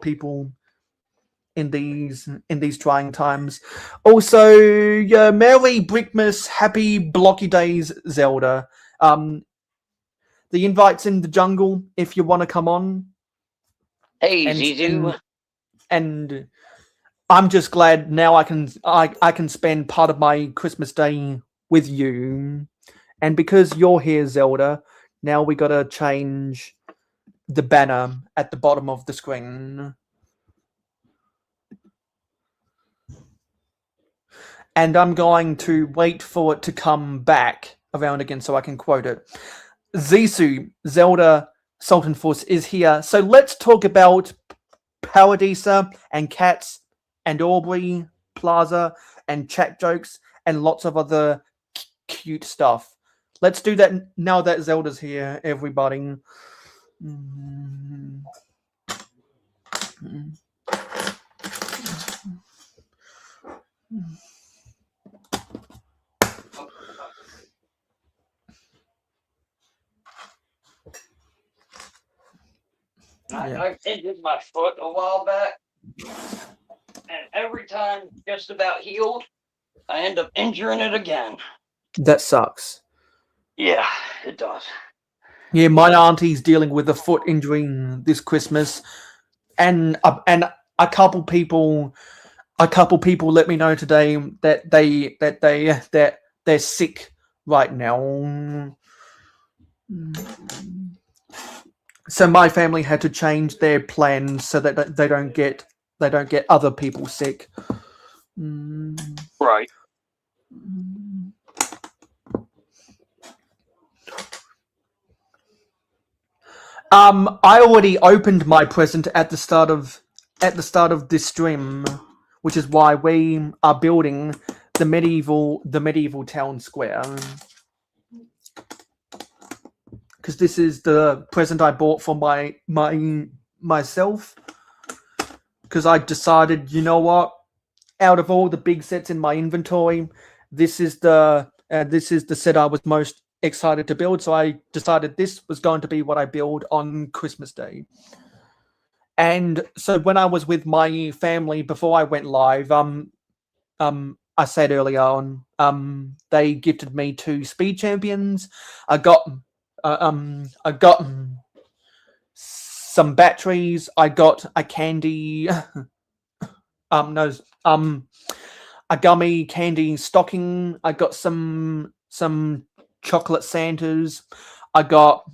people in these trying times. Also, Merry Brickmas, happy blocky days, Zelda. The invite's in the jungle if you want to come on. Hey, Zizu. And I'm just glad now I can spend part of my Christmas day with you. And because you're here, Zelda, now we gotta change the banner at the bottom of the screen. And I'm going to wait for it to come back around again so I can quote it. Zisu, Zelda Sultanfuss is here. So let's talk about Paradisa and Cats and Aubrey Plaza and chat jokes and lots of other cute stuff. Let's do that now that Zelda's here, everybody. I injured my foot a while back, and every time just about healed, I end up injuring it again. That sucks. Yeah, it does. Yeah, my auntie's dealing with a foot injury this Christmas, and a couple people let me know today that they're sick right now. So my family had to change their plans so that they don't get other people sick. Right. I already opened my present at the start of this stream, which is why we are building the medieval town square. Because this is the present I bought for myself. Because I decided, you know what? Out of all the big sets in my inventory, this is the set I was most excited to build. So I decided this was going to be what I build on Christmas Day. And so when I was with my family before I went live, I said earlier on, they gifted me 2 speed champions. I got some batteries. I got a candy. No, a gummy candy stocking. I got some chocolate Santas. I got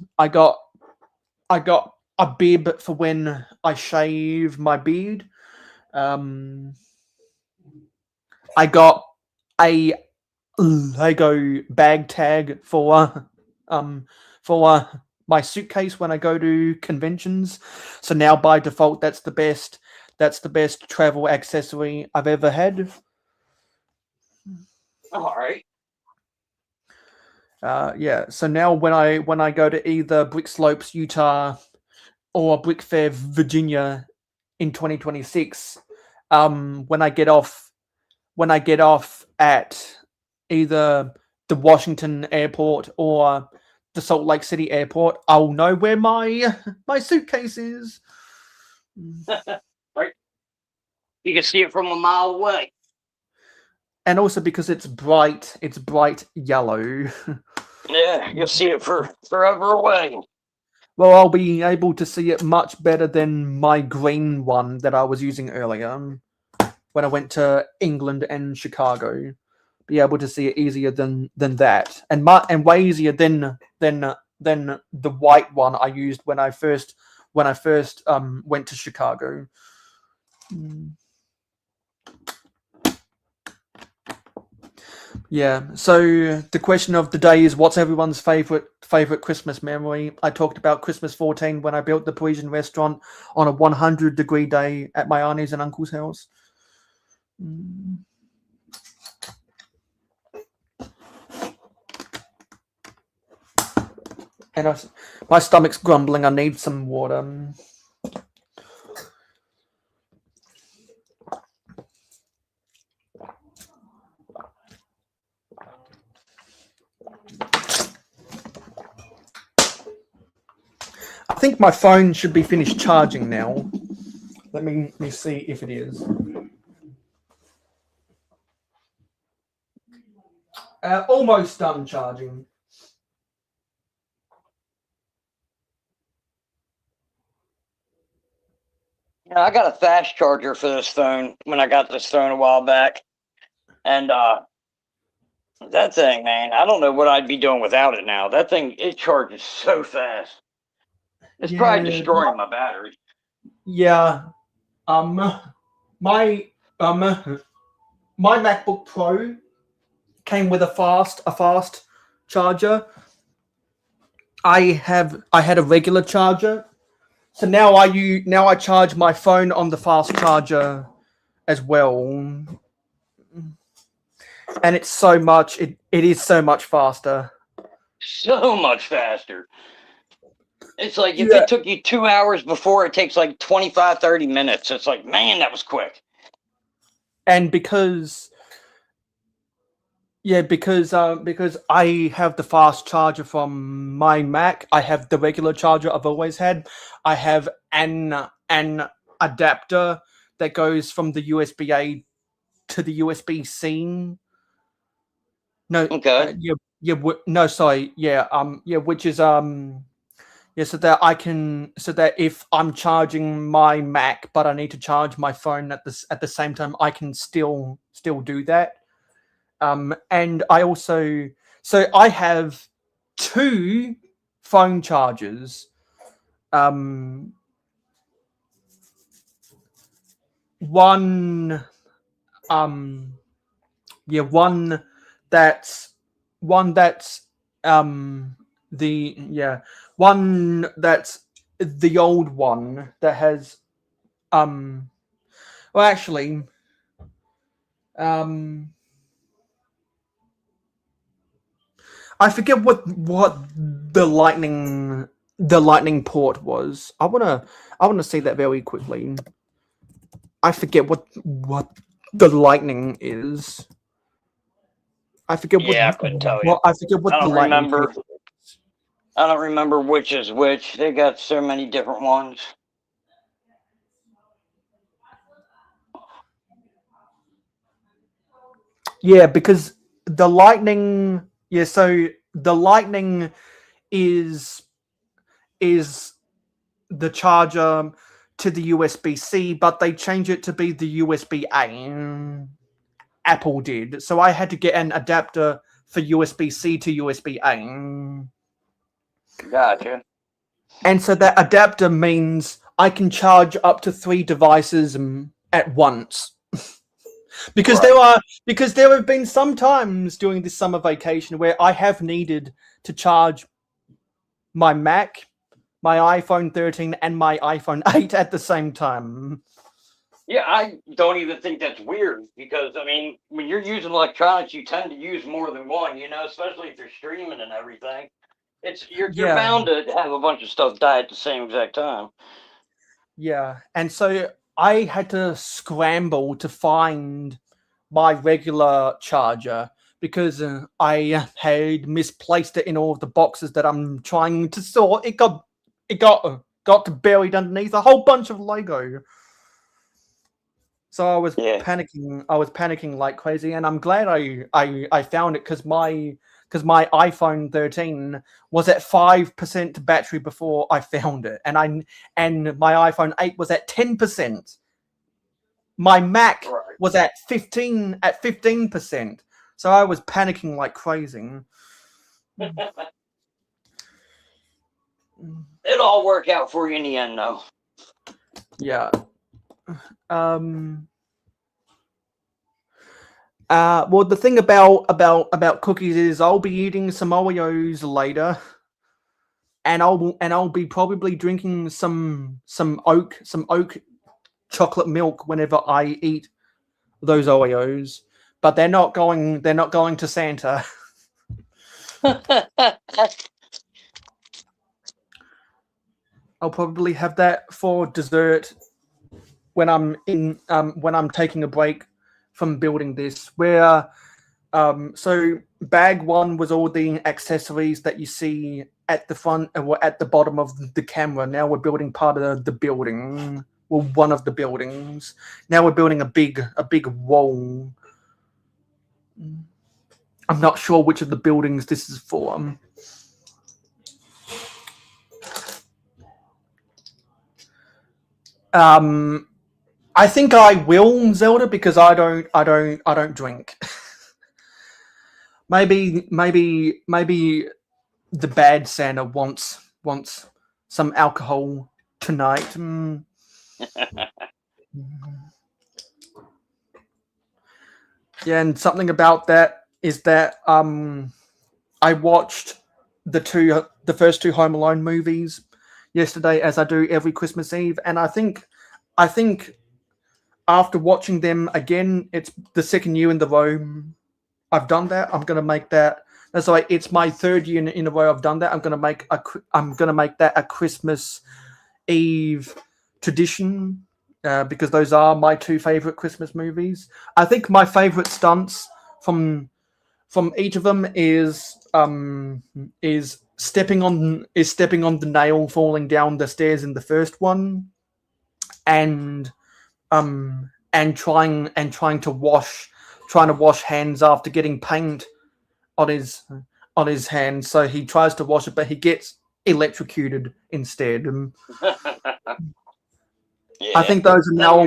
a bib for when I shave my beard. I got a Lego bag tag for my suitcase when I go to conventions. So now by default, that's the best travel accessory I've ever had. All right. Yeah. So now when I go to either Brick Slopes, Utah, or Brick Fair, Virginia, in 2026, when I get off at either the Washington airport or the Salt Lake City airport, I'll know where my suitcase is. Right. You can see it from a mile away. And also because it's bright yellow. Yeah, you'll see it forever away. Well, I'll be able to see it much better than my green one that I was using earlier when I went to England and Chicago. Be able to see it easier than that, and way easier than the white one I used when I first went to Chicago. Yeah. So the question of the day is, what's everyone's favorite Christmas memory? I talked about Christmas 14 when I built the Parisian restaurant on a 100-degree day at my auntie's and uncle's house. And my stomach's grumbling. I need some water. I think my phone should be finished charging now. Let me see if it is. Almost done charging. Yeah, I got a fast charger for this phone when I got this phone a while back. And that thing, man, I don't know what I'd be doing without it now. That thing, it charges so fast. It's probably destroying my battery. Yeah. My MacBook Pro came with a fast charger. I had a regular charger, so now I charge my phone on the fast charger as well, and it's so much. It is so much faster. So much faster. It's like if it took you 2 hours before, it takes like 25, 30 minutes. It's like, man, that was quick. And because I have the fast charger from my Mac, I have the regular charger I've always had. I have an adapter that goes from the USB-A to the USB-C. No, Okay. which is so that if I'm charging my Mac, but I need to charge my phone at the same time, I can still do that. And I also, I have 2 phone chargers. One that's the old one that has I forget what the lightning port was. I wanna see that very quickly. I forget what the lightning is. I forget what. Yeah, I couldn't tell you. I forget what I the don't lightning remember. port is. I don't remember which is which. They got so many different ones. Yeah, because the lightning. Yeah, so the lightning is the charger to the USB-C, but they changed it to be the USB-A. Apple did. So I had to get an adapter for USB-C to USB-A. Gotcha. And so that adapter means I can charge up to 3 devices at once. Because there have been some times during this summer vacation where I have needed to charge my Mac, my iPhone 13, and my iPhone 8 at the same time. Yeah, I don't even think that's weird because, I mean, when you're using electronics, you tend to use more than one, especially if you're streaming and everything. You're bound to have a bunch of stuff die at the same exact time. Yeah, and so I had to scramble to find my regular charger because I had misplaced it in all of the boxes that I'm trying to sort. It got buried underneath a whole bunch of Lego. So I was panicking. I was panicking like crazy, and I'm glad I found it because my iPhone 13 was at 5% battery before I found it, and my iPhone 8 was at 10%. My Mac was at 15%. So I was panicking like crazy. It'll all work out for you in the end, though. Yeah. Well, the thing about cookies is I'll be eating some Oreos later, and I'll be probably drinking some oak chocolate milk whenever I eat those Oreos. But they're not going to Santa. I'll probably have that for dessert when I'm taking a break from building this. Where so bag 1 was all the accessories that you see at the front or at the bottom of the camera. Now we're building part of the building. Well, one of the buildings. Now we're building a big wall. I'm not sure which of the buildings this is for. I think I will, Zelda, because I don't drink. maybe the bad Santa wants some alcohol tonight. Yeah, and something about that is that I watched the first 2 Home Alone movies yesterday, as I do every Christmas Eve, and I think after watching them again, it's the second year in the row I've done that. I'm gonna make that. That's like it's my 3rd year in a row I've done that. I'm gonna make that a Christmas Eve tradition. Because those are my 2 favorite Christmas movies. I think my favorite stunts from each of them is stepping on the nail falling down the stairs in the first one, and trying to wash hands after getting paint on his hands. So he tries to wash it, but he gets electrocuted instead. Yeah, I think those are now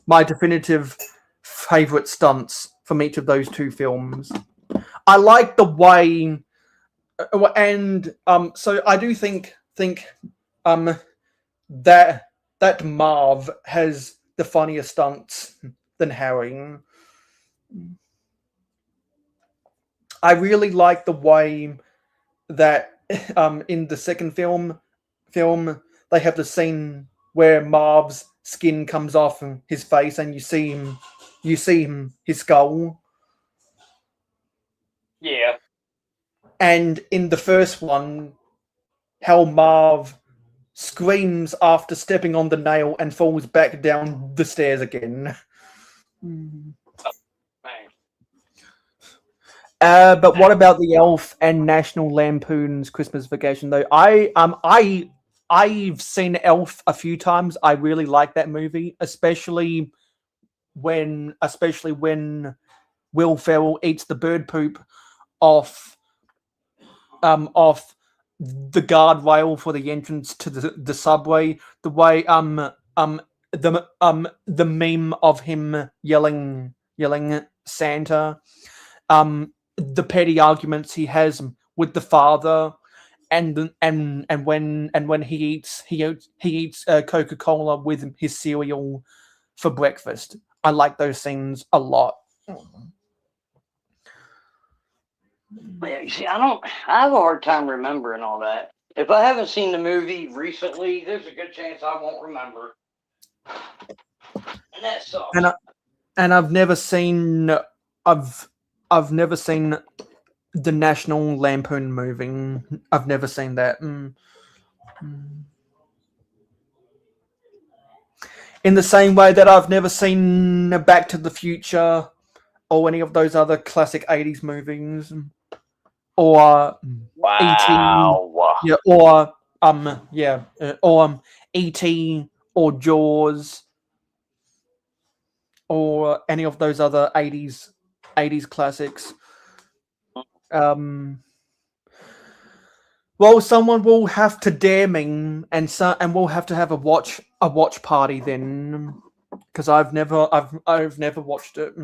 my definitive favorite stunts from each of those 2 films. I like the way, and so I do think that Marv has the funnier stunts than Harry. I really like the way that in the second film they have the scene where Marv's skin comes off his face and you see his skull. Yeah. And in the first one, how Marv screams after stepping on the nail and falls back down the stairs again. But what about the Elf and National Lampoon's Christmas Vacation, though? I've seen Elf a few times. I really like that movie, especially when Will Ferrell eats the bird poop off the guardrail for the entrance to the subway, the way the meme of him yelling Santa, the petty arguments he has with the father, and when he eats Coca-Cola with his cereal for breakfast. I like those scenes a lot. Yeah, you see, I have a hard time remembering all that. If I haven't seen the movie recently, there's a good chance I won't remember. And that sucks. And I've never seen I've never seen the National Lampoon movie. I've never seen that. In the same way that I've never seen Back to the Future or any of those other classic 80s movies. Or Wow. E.T. Or E.T. or Jaws or any of those other 80s classics. Well, someone will have to dare me, and we'll have to have a watch party then, because I've never watched it.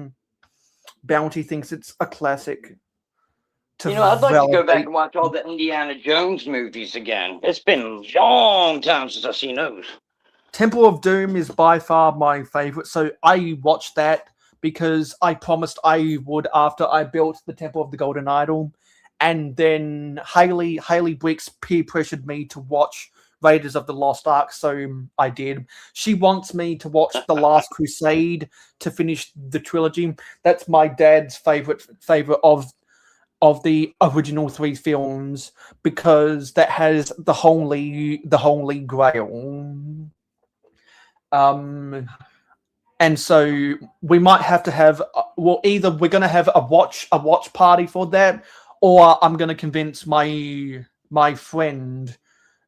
Bounty thinks it's a classic. I'd like to go back and watch all the Indiana Jones movies again. It's been a long time since I've seen those. Temple of Doom is by far my favorite, so I watched that because I promised I would after I built the Temple of the Golden Idol, and then Haley Bricks peer pressured me to watch Raiders of the Lost Ark, so I did. She wants me to watch The Last Crusade to finish the trilogy. That's my dad's favorite of the original 3 films, because that has the holy grail. And so we might have to have, either we're going to have a watch party for that, or I'm going to convince my friend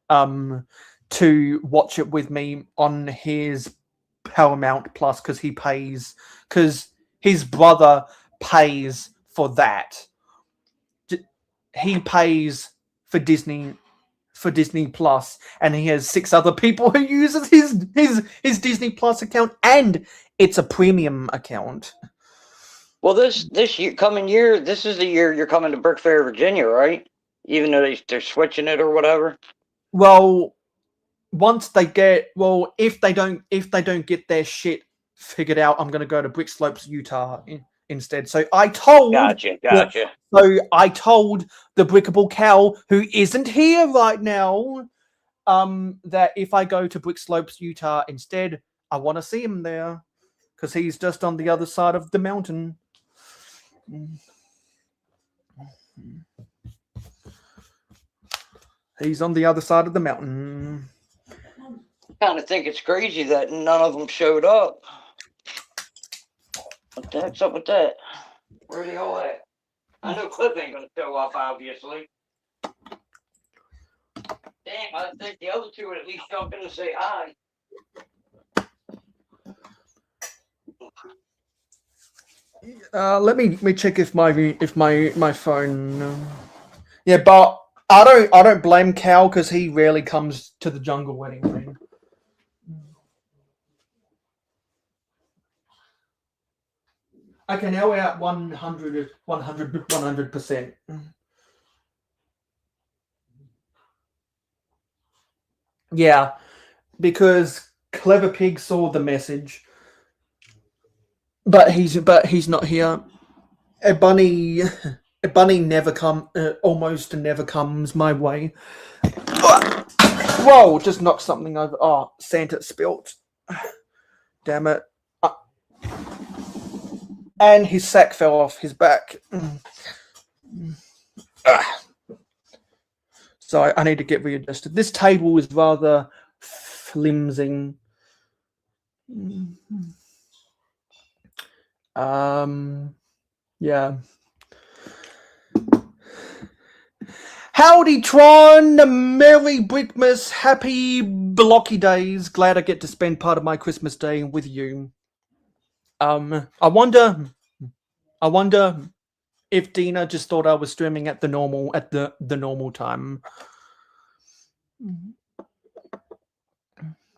to watch it with me on his Paramount Plus, because his brother pays for that. He pays for Disney Plus, and he has 6 other people who uses his Disney Plus account, and it's a premium account. Well, this coming year, this is the year you're coming to Brick Fair, Virginia, right? Even though they're switching it or whatever. Well, if they don't get their shit figured out, I'm going to go to Brick Slopes, Utah instead. So I told Gotcha. So I told the Brickable Cow, who isn't here right now, that if I go to Brick Slopes, Utah instead, I want to see him there, because he's just on the other side of the mountain. He's on the other side of the mountain. I kind of think it's crazy that none of them showed up. What the heck's up with that? Where are they all at? I know Cliff ain't gonna show up, obviously. Damn, I think the other 2 would at least jump in and say hi. Let me check if my phone. Yeah, but I don't blame Cal, because he rarely comes to the jungle wedding thing. Okay, now we're at 100%. Yeah, because Clever Pig saw the message, but he's not here. A bunny almost never comes my way. Whoa! Just knocked something over. Oh, Santa spilt. Damn it! And his sack fell off his back. So I need to get readjusted. This table is rather flimsy. Yeah. Howdy, Tron! Merry Brickmas! Happy blocky days! Glad I get to spend part of my Christmas day with you. I wonder if Dina just thought I was streaming at the normal time.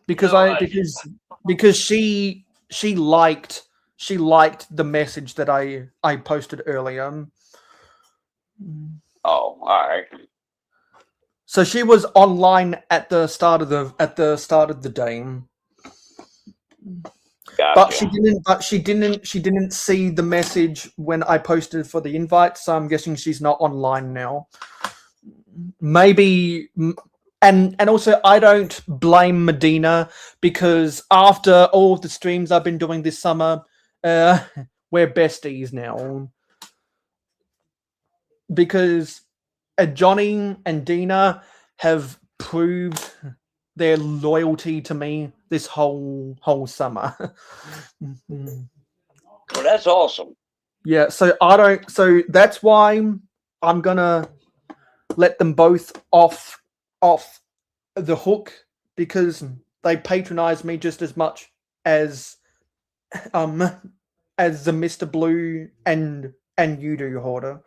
because No, because she liked the message that I posted earlier. Oh, all right. So she was online at the start of the day. Gotcha. But she didn't see the message when I posted for the invite, so I'm guessing she's not online now. Maybe, and also I don't blame Medina, because after all of the streams I've been doing this summer, we're besties now. Because Johnny and Dina have proved their loyalty to me this whole summer. Well, that's awesome. Yeah, so that's why I'm gonna let them both off the hook, because they patronize me just as much as the Mr. Blue and you do, Hoarder.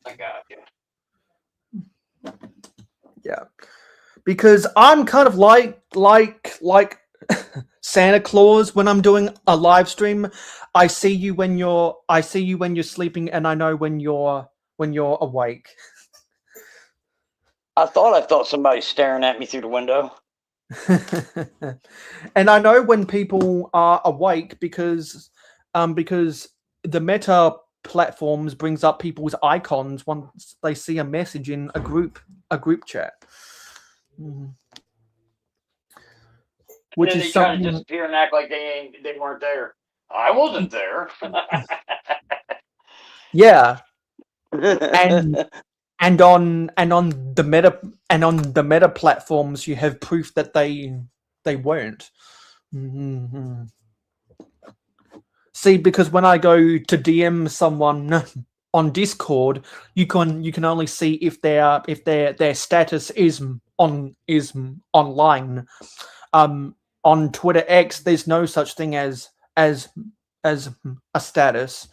I got you. Yeah, because I'm kind of like Santa Claus when I'm doing a live stream. I see you when you're sleeping, and I know when you're awake. I felt somebody staring at me through the window. And I know when people are awake because the Meta platforms brings up people's icons once they see a message in a group chat. Which and then is they try to something. disappear and act like they weren't there. I wasn't there. Yeah. And on the Meta platforms, you have proof that they weren't. Mm-hmm. See, because when I go to DM someone on Discord, you can only see if their status is online. On Twitter X, there's no such thing as a status.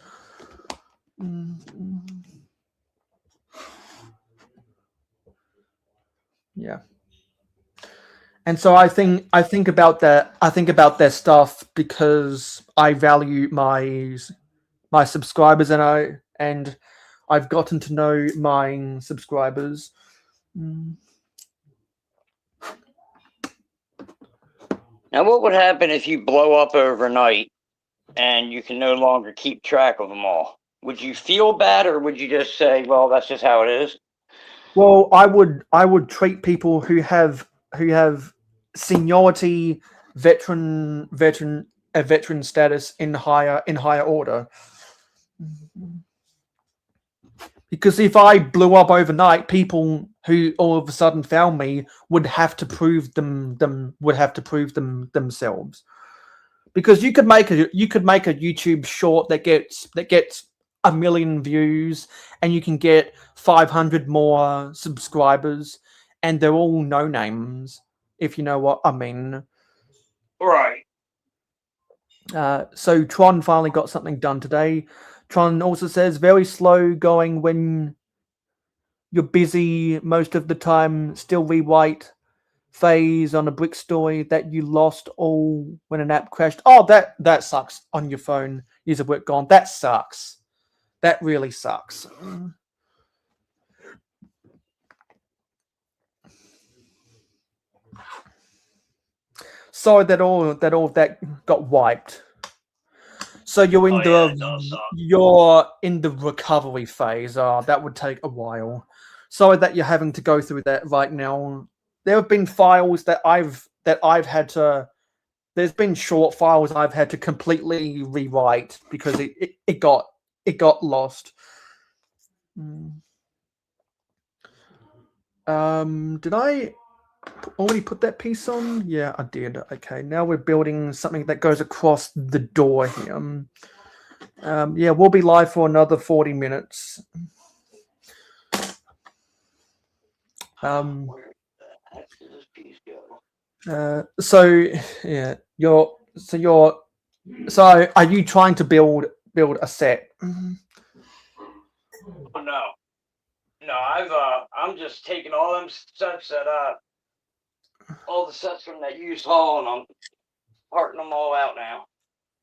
Yeah. And so I think about that. I think about their stuff because I value my subscribers, and I've gotten to know my subscribers. Now, what would happen if you blow up overnight and you can no longer keep track of them all? Would you feel bad, or would you just say, "Well, that's just how it is"? Well, I would treat people who have seniority, veteran status in higher order. Because if I blew up overnight, people who all of a sudden found me would have to prove themselves. Because you could make a YouTube short that gets 1 million views, and you can get 500 more subscribers, and they're all no names, if you know what I mean. Right. So Tron finally got something done today. Tron also says very slow going when you're busy most of the time. Still rewrite phase on a brick story that you lost all when an app crashed. Oh, that sucks on your phone. User work gone. That sucks. That really sucks. Sorry that all that got wiped. So you're in the recovery phase. That would take a while. Sorry that you're having to go through that right now. There have been files that I've had to. There's been short files I've had to completely rewrite because it got lost. Did I already put that piece on? Yeah, I did. Okay, now we're building something that goes across the door here. Yeah, we'll be live for another 40 minutes. So yeah, so are you trying to build a set? Oh, no. No, I'm just taking all them sets that all the sets from that used haul, and I'm parting them all out now.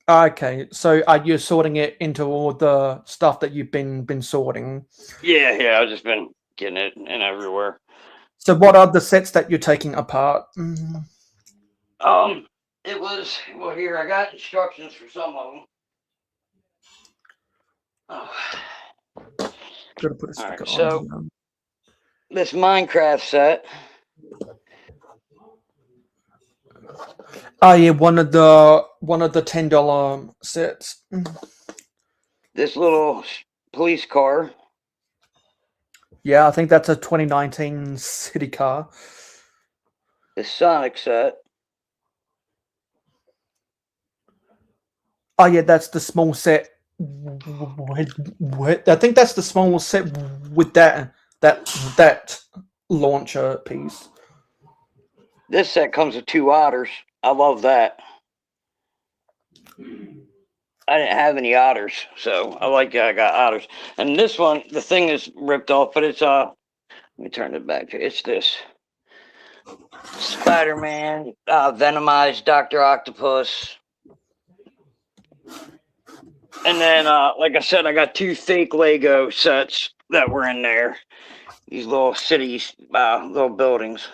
Okay, so are you sorting it into all the stuff that you've been sorting? Yeah, I've just been getting it in everywhere. So what are the sets that you're taking apart? It was, well, here, I got instructions for some of them. Gotta put a sticker Alright, on. so this Minecraft set. Oh yeah, one of the $10 sets. This little police car. Yeah, I think that's a 2019 city car. This Sonic set. Oh yeah, that's the small set. I think that's the small set with that launcher piece. This set comes with 2 otters. I love that. I didn't have any otters, so I like that I got otters. And this one, the thing is ripped off, but it's let me turn it back. It's this Spider-Man, Venomized Dr. Octopus. And then, like I said, I got 2 fake Lego sets that were in there. These little cities, little buildings.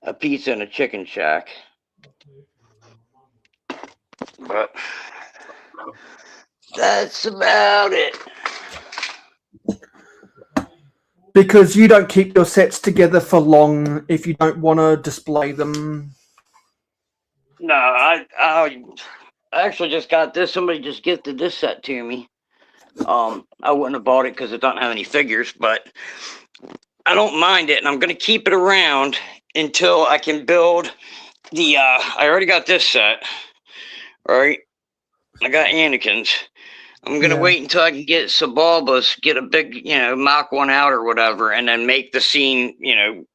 A pizza and a chicken shack. But that's about it. Because you don't keep your sets together for long if you don't want to display them. No, I actually just got this. Somebody just gifted this set to me. I wouldn't have bought it because it doesn't have any figures, but I don't mind it, and I'm going to keep it around until I can build the, I already got this set, right? I got Anakin's. I'm going to wait until I can get Sabalba's, get a big, Mach 1 out or whatever, and then make the scene,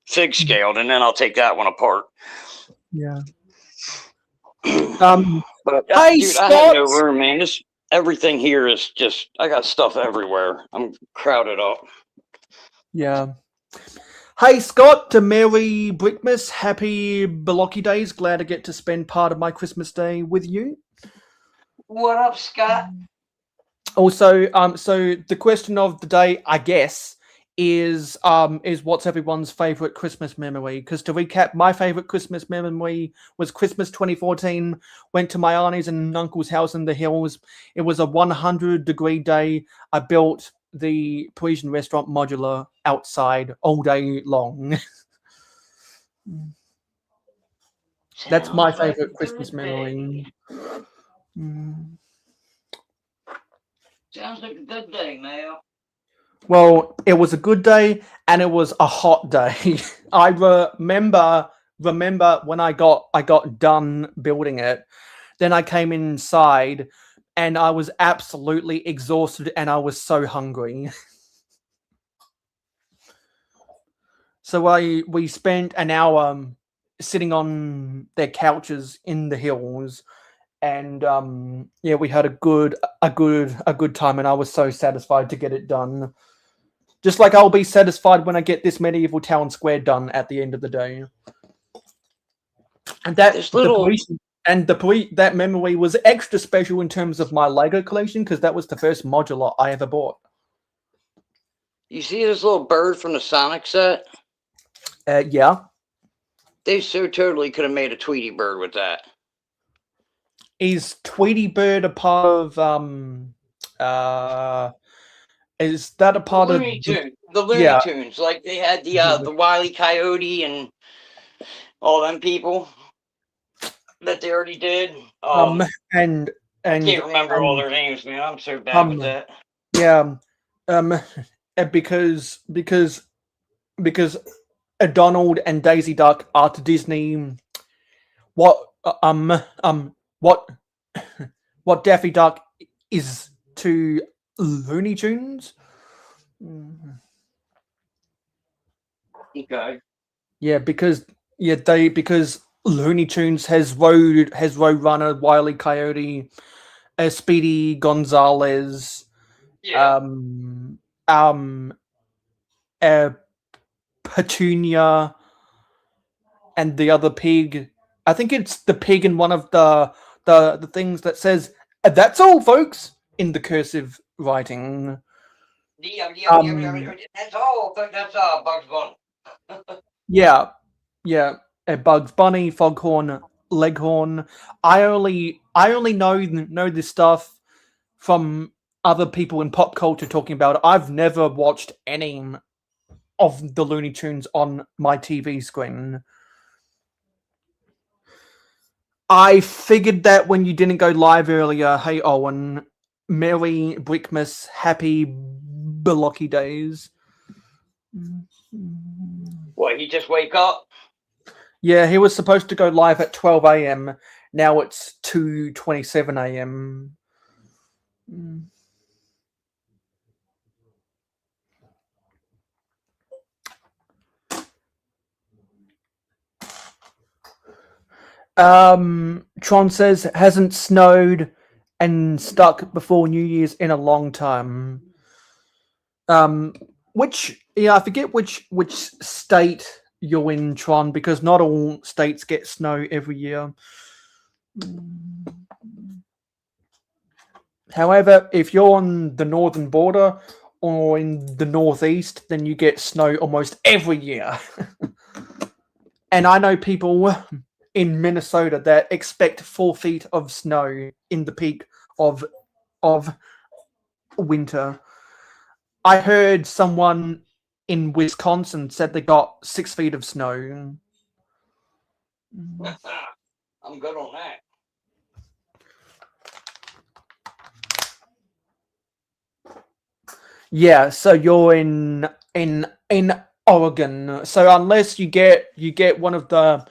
fig scaled, and then I'll take that one apart. Yeah. But hey, dude, Scott! I have no room, man. Everything here is just, I got stuff everywhere. I'm crowded up. Yeah. Hey, Scott, to Merry Brickmas, happy Blocky Days. Glad to get to spend part of my Christmas Day with you. What up, Scott? Also, so the question of the day, I guess, is what's everyone's favorite Christmas memory? Because to recap, my favorite Christmas memory was Christmas 2014. Went to my auntie's and uncle's house in the hills. It was a 100-degree day. I built the Parisian restaurant modular outside all day long. That's my favorite Christmas memory. Sounds like a good day, Mayo. Well, it was a good day and it was a hot day. I remember when I got done building it. Then I came inside and I was absolutely exhausted and I was so hungry. So we spent an hour sitting on their couches in the hills, and we had a good time, and I was so satisfied to get it done. Just like I'll be satisfied when I get this medieval town square done at the end of the day. And that that memory was extra special in terms of my Lego collection because that was the first modular I ever bought. You see this little bird from the Sonic set? Yeah. They so totally could have made a Tweety bird with that. Is Tweety Bird a part of is that a part of the Looney Tunes? Like they had the Wile E. Coyote and all them people that they already did. And I can't remember all their names, man. I'm so bad with that. Yeah. Because Donald and Daisy Duck are to Disney what Daffy Duck is to Looney Tunes. Okay. Yeah, because Looney Tunes has Roadrunner, Wile E. Coyote, Speedy Gonzales, Petunia, and the other pig. I think it's the pig in one of the things that says, "That's all, folks," in the cursive writing. That's all. That's Bugs Bunny. Yeah. Bugs Bunny, Foghorn, Leghorn. I only know this stuff from other people in pop culture talking about it. I've never watched any of the Looney Tunes on my TV screen. I figured that when you didn't go live earlier. Hey, Owen. Merry Brickmas, happy Blocky days. What, he just wake up? Yeah, he was supposed to go live at 12 a.m. Now it's 2:27 a.m. Tron says, hasn't snowed and stuck before New Year's in a long time. I forget which state you're in, Tron, because not all states get snow every year. However, if you're on the northern border or in the northeast, then you get snow almost every year. And I know people in Minnesota that expect 4 feet of snow in the peak of winter. I heard someone in Wisconsin said they got 6 feet of snow. I'm good on that. Yeah, so you're in Oregon. So unless you get one of the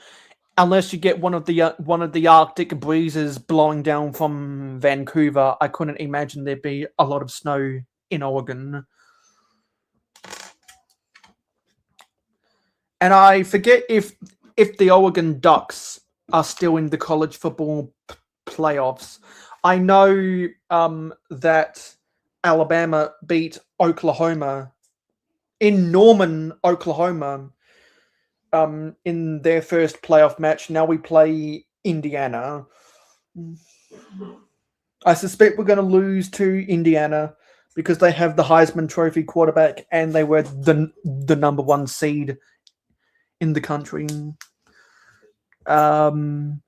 Arctic breezes blowing down from Vancouver, I couldn't imagine there'd be a lot of snow in Oregon. And I forget if the Oregon Ducks are still in the college football playoffs. I know that Alabama beat Oklahoma in Norman, Oklahoma, in their first playoff match. Now we play Indiana. I suspect we're going to lose to Indiana because they have the Heisman Trophy quarterback and they were the number 1 seed in the country. So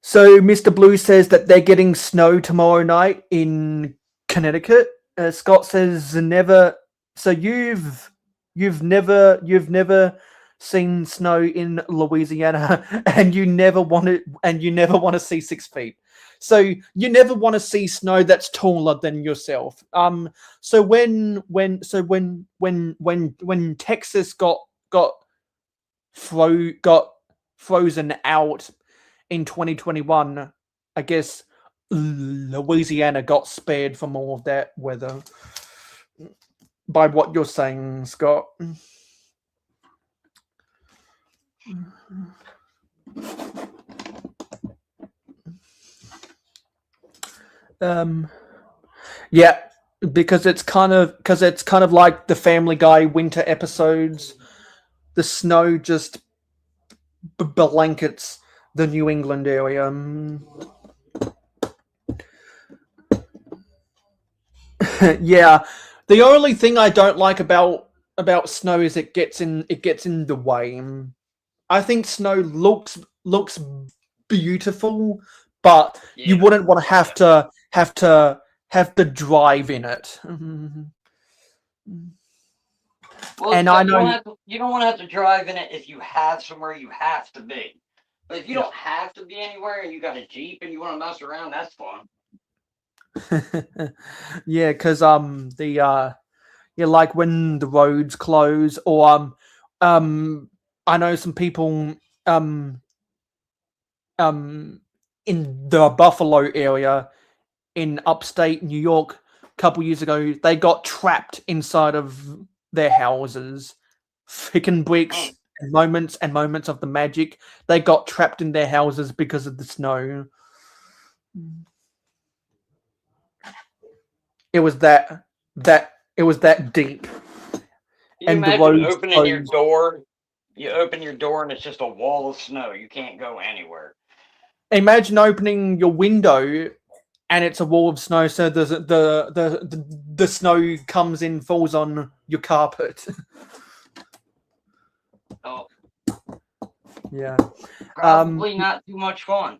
Mr. Blue says that they're getting snow tomorrow night in Connecticut. Scott says never. So you've never seen snow in Louisiana, and you never want to see 6 feet. So you never want to see snow that's taller than yourself. So when Texas got frozen out in 2021, I guess Louisiana got spared from all of that weather. By what you're saying, Scott. Yeah, because it's kind of like the Family Guy winter episodes. The snow just blankets the New England area. Yeah, the only thing I don't like about snow is it gets in the way. I think snow looks beautiful, but you wouldn't want to have to drive in it. Well, and I know you don't want to have to drive in it if you have somewhere you have to be. But if you don't have to be anywhere and you got a Jeep and you want to mess around, that's fun. Yeah, because like when the roads close, or I know some people in the Buffalo area in upstate New York a couple years ago, they got trapped inside of their houses. Freaking bricks and moments of the magic. They got trapped in their houses because of the snow. It was that deep. You and the imagine roads opening your closed. door. You open your door and it's just a wall of snow. You can't go anywhere. Imagine opening your window and it's a wall of snow, so the snow comes in, falls on your carpet. Oh, Yeah. probably not too much fun.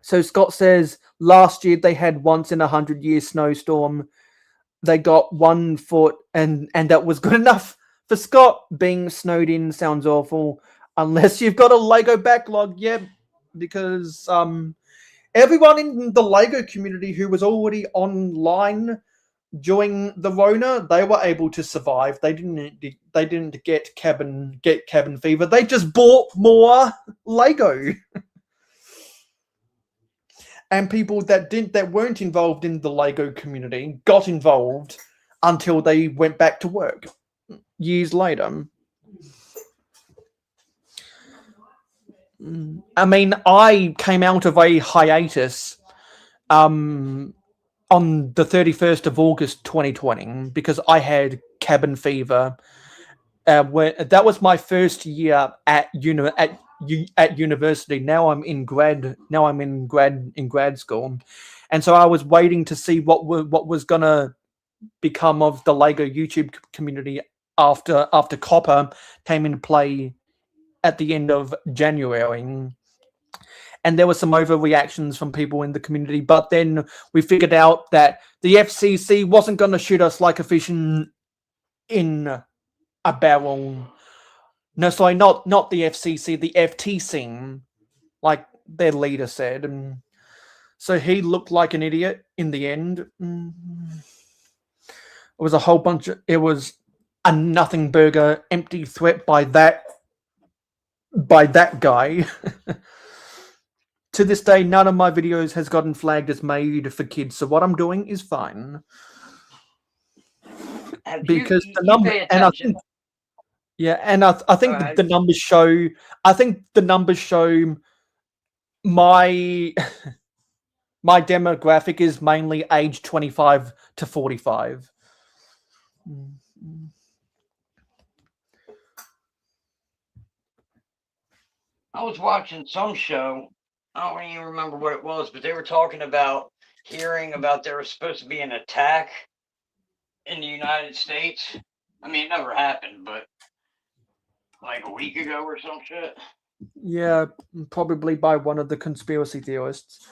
So Scott says last year they had once in 100-year snowstorm. They got 1 foot, and that was good enough for Scott. Being snowed in sounds awful, unless you've got a Lego backlog. Yeah, because everyone in the Lego community who was already online during the Rona, they were able to survive. They didn't get cabin fever. They just bought more Lego. And people that weren't involved in the Lego community got involved until they went back to work years later. I mean, I came out of a hiatus on the 31st of August 2020 because I had cabin fever. That was my first year at university. Now I'm in grad school, and so I was waiting to see what was gonna become of the Lego YouTube community after Copper came into play at the end of January. And there were some overreactions from people in the community, but then we figured out that the FCC wasn't going to shoot us like a fish in a barrel. No, sorry, not the FCC, the FTC, like their leader said. And so he looked like an idiot in the end. It was a whole bunch of, it was a nothing burger, empty threat by that guy. To this day, none of my videos has gotten flagged as made for kids, so what I'm doing is fine. Because the number, and I think, yeah, and I think the numbers show. I think the numbers show my my demographic is mainly age 25 to 45. I was watching some show. I don't even remember what it was, but they were talking about hearing about there was supposed to be an attack in the United States. I mean, it never happened, but like a week ago or some shit. Yeah, probably by one of the conspiracy theorists.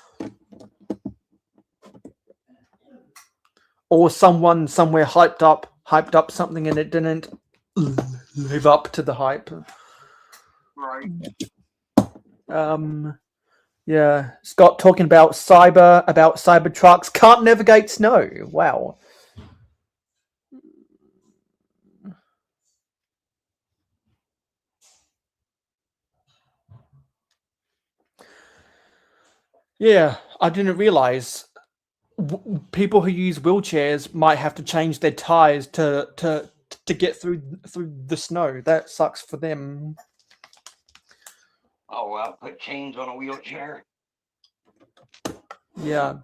Or someone somewhere hyped up something and it didn't live up to the hype. Right. Yeah, Scott talking about cyber trucks can't navigate snow. Wow. Yeah, I didn't realize people who use wheelchairs might have to change their tires to get through the snow. That sucks for them. Oh, well, put chains on a wheelchair. Yeah,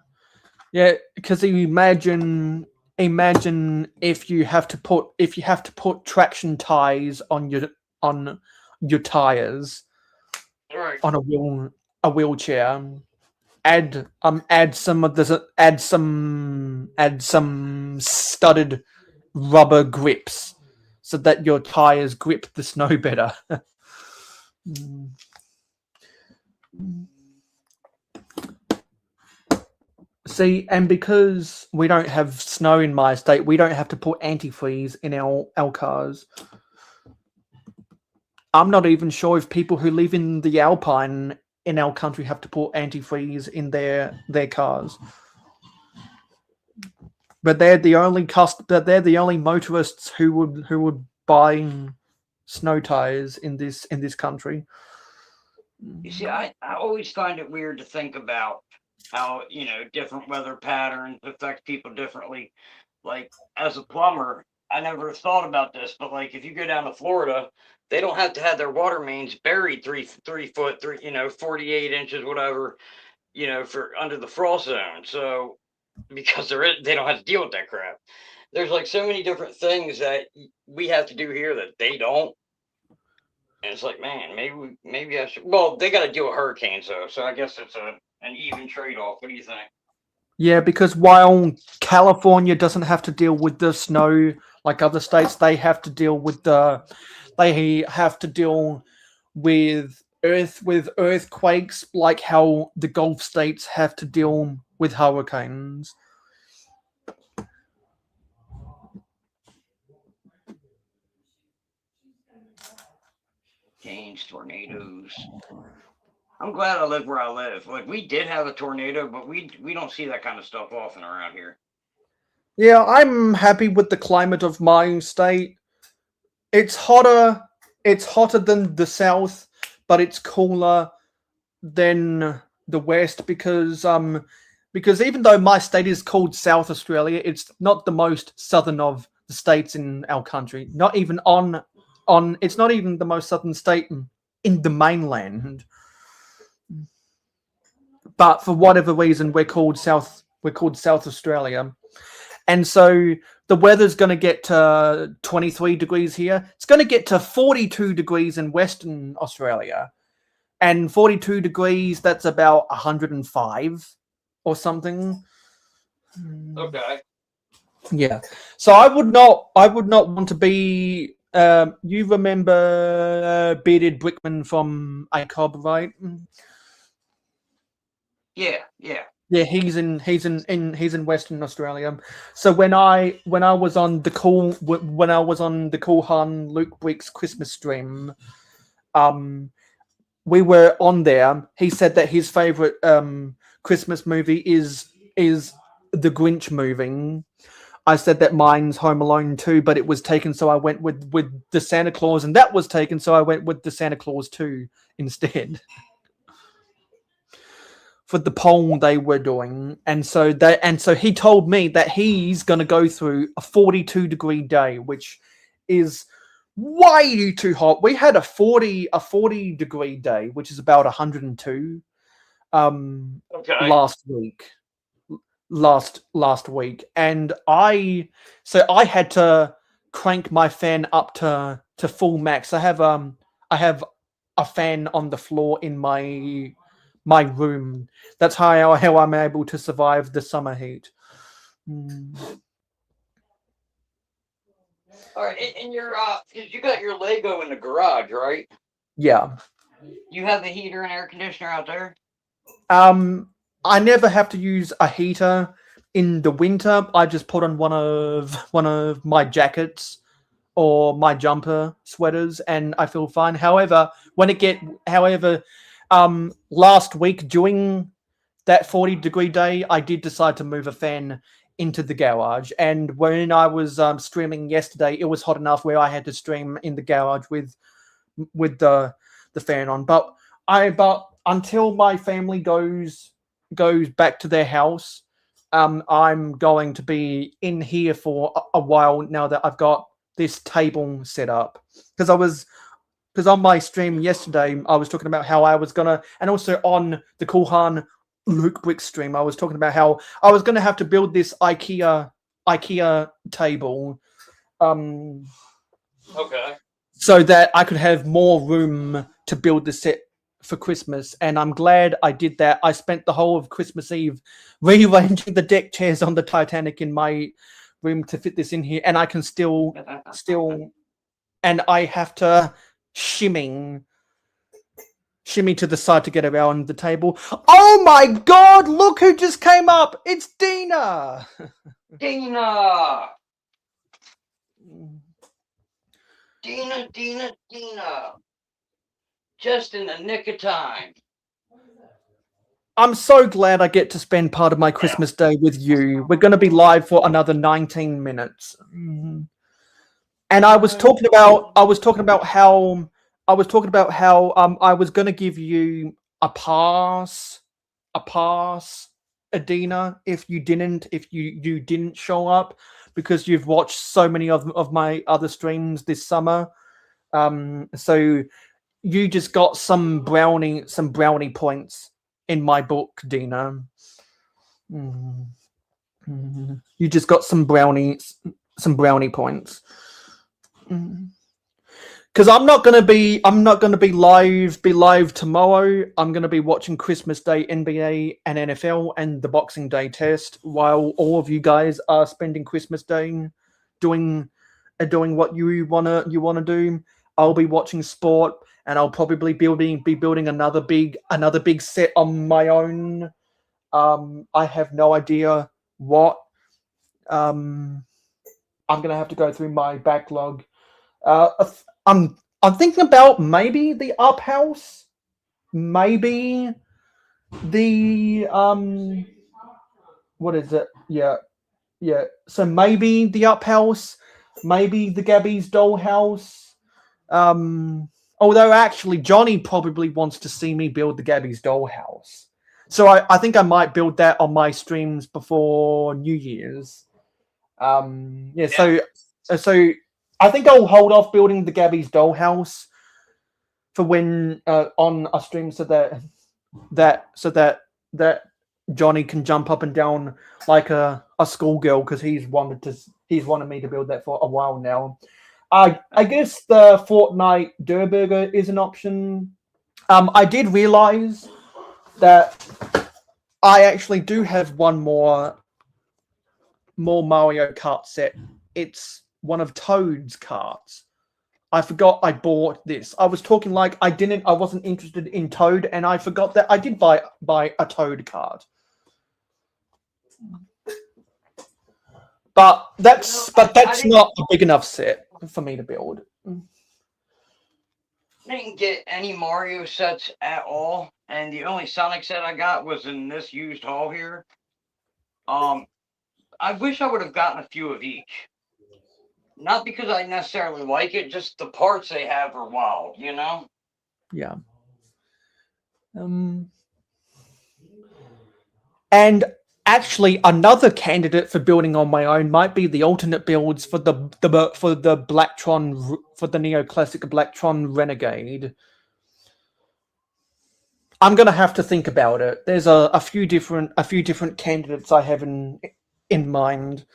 because imagine if you have to put traction ties on your tires, right, on a wheelchair. Add some studded rubber grips so that your tires grip the snow better. See, and because we don't have snow in my state, we don't have to put antifreeze in our cars. I'm not even sure if people who live in the Alpine in our country have to put antifreeze in their cars. But they're the only motorists who would buy snow tires in this country. You see, I always find it weird to think about how, different weather patterns affect people differently. Like, as a plumber, I never thought about this, but like if you go down to Florida, they don't have to have their water mains buried 3 foot, 48 inches, whatever, for under the frost zone. So because they don't have to deal with that crap. there's like so many different things that we have to do here that they don't. And it's like, man, maybe I should. Well, they got to deal with hurricanes though, so I guess it's an even trade off. What do you think? Yeah, because while California doesn't have to deal with the snow like other states, they have to deal with earthquakes, like how the Gulf states have to deal with hurricanes. Tornadoes. I'm glad I live where I live. Like, we did have a tornado, but we don't see that kind of stuff often around here. Yeah, I'm happy with the climate of my state. It's hotter than the south, but it's cooler than the west because even though my state is called South Australia, it's not the most southern of the states in our country. Not even it's not even the most southern state in the mainland. But for whatever reason, we're called South Australia. And so the weather's going to get to 23 degrees here. It's going to get to 42 degrees in Western Australia. And 42 degrees, that's about 105 or something. Okay. Yeah. So I would not want to be. You remember Bearded Brickman from ICOB, right? Yeah. Yeah, he's in Western Australia. So when I was on the Cool Han Luke Briggs Christmas stream, we were on there. He said that his favorite Christmas movie is the Grinch movie. I said that mine's Home Alone 2, but it was taken, so I went with the Santa Claus, and that was taken, so I went with the Santa Claus 2 instead. For the poll they were doing, and so he told me that he's going to go through a 42-degree day, which is way too hot. We had a 40-degree day, which is about 102 last week, and I had to crank my fan up to full max. I have a fan on the floor in my room. That's how I'm able to survive the summer heat. All right, and you're you got your Lego in the garage, right? Yeah. You have the heater and air conditioner out there? I never have to use a heater in the winter. I just put on one of my jackets or my jumper sweaters, and I feel fine. However, last week during that 40-degree day, I did decide to move a fan into the garage. And when I was streaming yesterday, it was hot enough where I had to stream in the garage with the fan on. But until my family goes back to their house, I'm going to be in here for a while now that I've got this table set up. Because on my stream yesterday, I was talking about how I was gonna, and also on the Cool Han Luke Brick stream, I was talking about how I was gonna have to build this IKEA table, okay, so that I could have more room to build the set for Christmas. And I'm glad I did that. I spent the whole of Christmas Eve rearranging the deck chairs on the Titanic in my room to fit this in here, and I can still, and I have to shimmy to the side to get around the table. Oh my god, look who just came up! It's Dina! Dina! Just in the nick of time. I'm so glad I get to spend part of my Christmas day with you. We're going to be live for another 19 minutes. And I was talking about how I was going to give you a pass, Adina, if you didn't show up, because you've watched so many of my other streams this summer. So you just got some brownie points in my book, Dina. You just got some brownie brownie points. Because I'm not gonna be live tomorrow. I'm gonna be watching Christmas Day NBA and NFL and the Boxing Day test while all of you guys are spending Christmas Day doing what you wanna do. I'll be watching sport, and I'll probably be building another big set on my own. I have no idea what. I'm gonna have to go through my backlog. I'm thinking about maybe the up house, maybe the what is it? Yeah. So maybe the up house, maybe the Gabby's dollhouse. Although actually Johnny probably wants to see me build the Gabby's dollhouse, so I think I might build that on my streams before New Year's. So I think I'll hold off building the Gabby's dollhouse for when on a stream, so that Johnny can jump up and down like a schoolgirl, because he's wanted me to build that for a while now. I guess the Fortnite Durburger is an option. I did realize that I actually do have one more Mario Kart set. It's one of Toad's carts. I forgot I bought this. I was talking like I wasn't interested in Toad, and I forgot that I did buy a Toad cart. But that's not a big enough set for me to build. I didn't get any Mario sets at all, and the only Sonic set I got was in this used haul here. I wish I would have gotten a few of each. Not because I necessarily like it, just the parts they have are wild, you know? Yeah. And actually, another candidate for building on my own might be the alternate builds for the Blacktron, for the neoclassic Blacktron Renegade. I'm gonna have to think about it. There's a few different candidates I have in mind.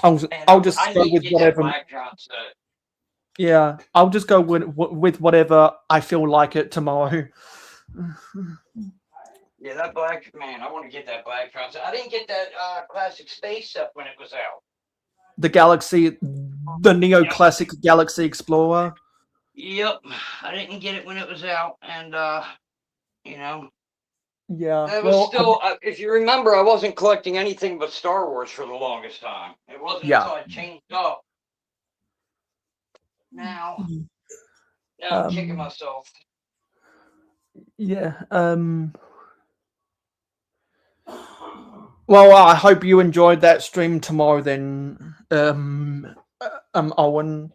I'll just go with whatever. Yeah, I'll just go with whatever I feel like it tomorrow. Yeah, that I want to get that Blacktron set. I didn't get that classic space stuff when it was out. The neoclassic Galaxy Explorer. Yep, I didn't get it when it was out, and you know. Yeah. That was still, if you remember, I wasn't collecting anything but Star Wars for the longest time. It wasn't until I changed up. Now I'm kicking myself. Yeah. Well, I hope you enjoyed that stream tomorrow then, Owen.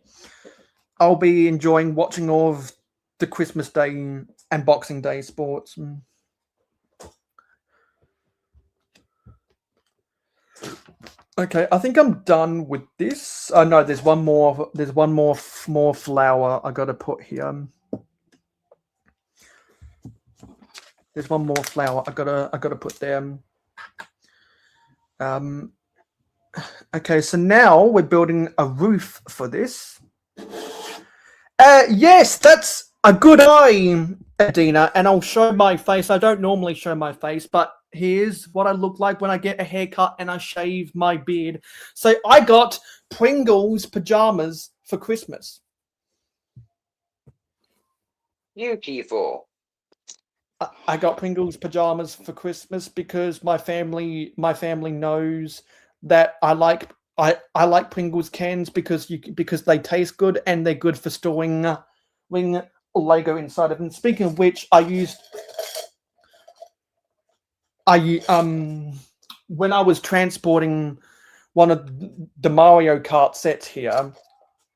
I'll be enjoying watching all of the Christmas Day and Boxing Day sports. Okay, I think I'm done with this. Oh no, there's one more. There's one more flower I gotta put here. There's one more flower I gotta put there. Okay, so now we're building a roof for this. Yes, that's a good eye, Adina, and I'll show my face. I don't normally show my face, but here's what I look like when I get a haircut and I shave my beard. So I got Pringles pajamas for Christmas. Beautiful. I got Pringles pajamas for Christmas because my family knows that I like Pringles cans because they taste good and they're good for storing Lego inside of them. Speaking of which, when I was transporting one of the Mario Kart sets here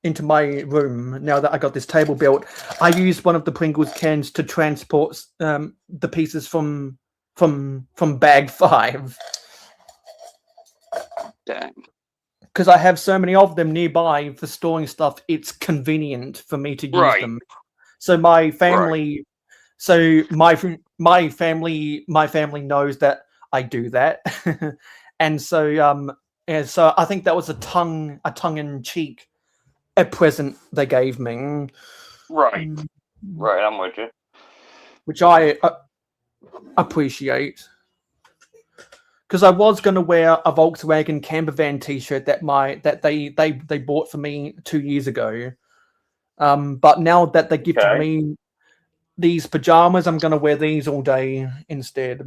into my room, now that I got this table built, I used one of the Pringles cans to transport the pieces from bag 5. Dang. Because I have so many of them nearby for storing stuff, it's convenient for me to use them. So my family, my family knows that I do that, and so Yeah, so I think that was a tongue in cheek present they gave me, Right. Right, I'm with you. which I appreciate. Because I was going to wear a Volkswagen camper van T-shirt that they bought for me 2 years ago, but now that they gifted me these pajamas, I'm going to wear these all day instead.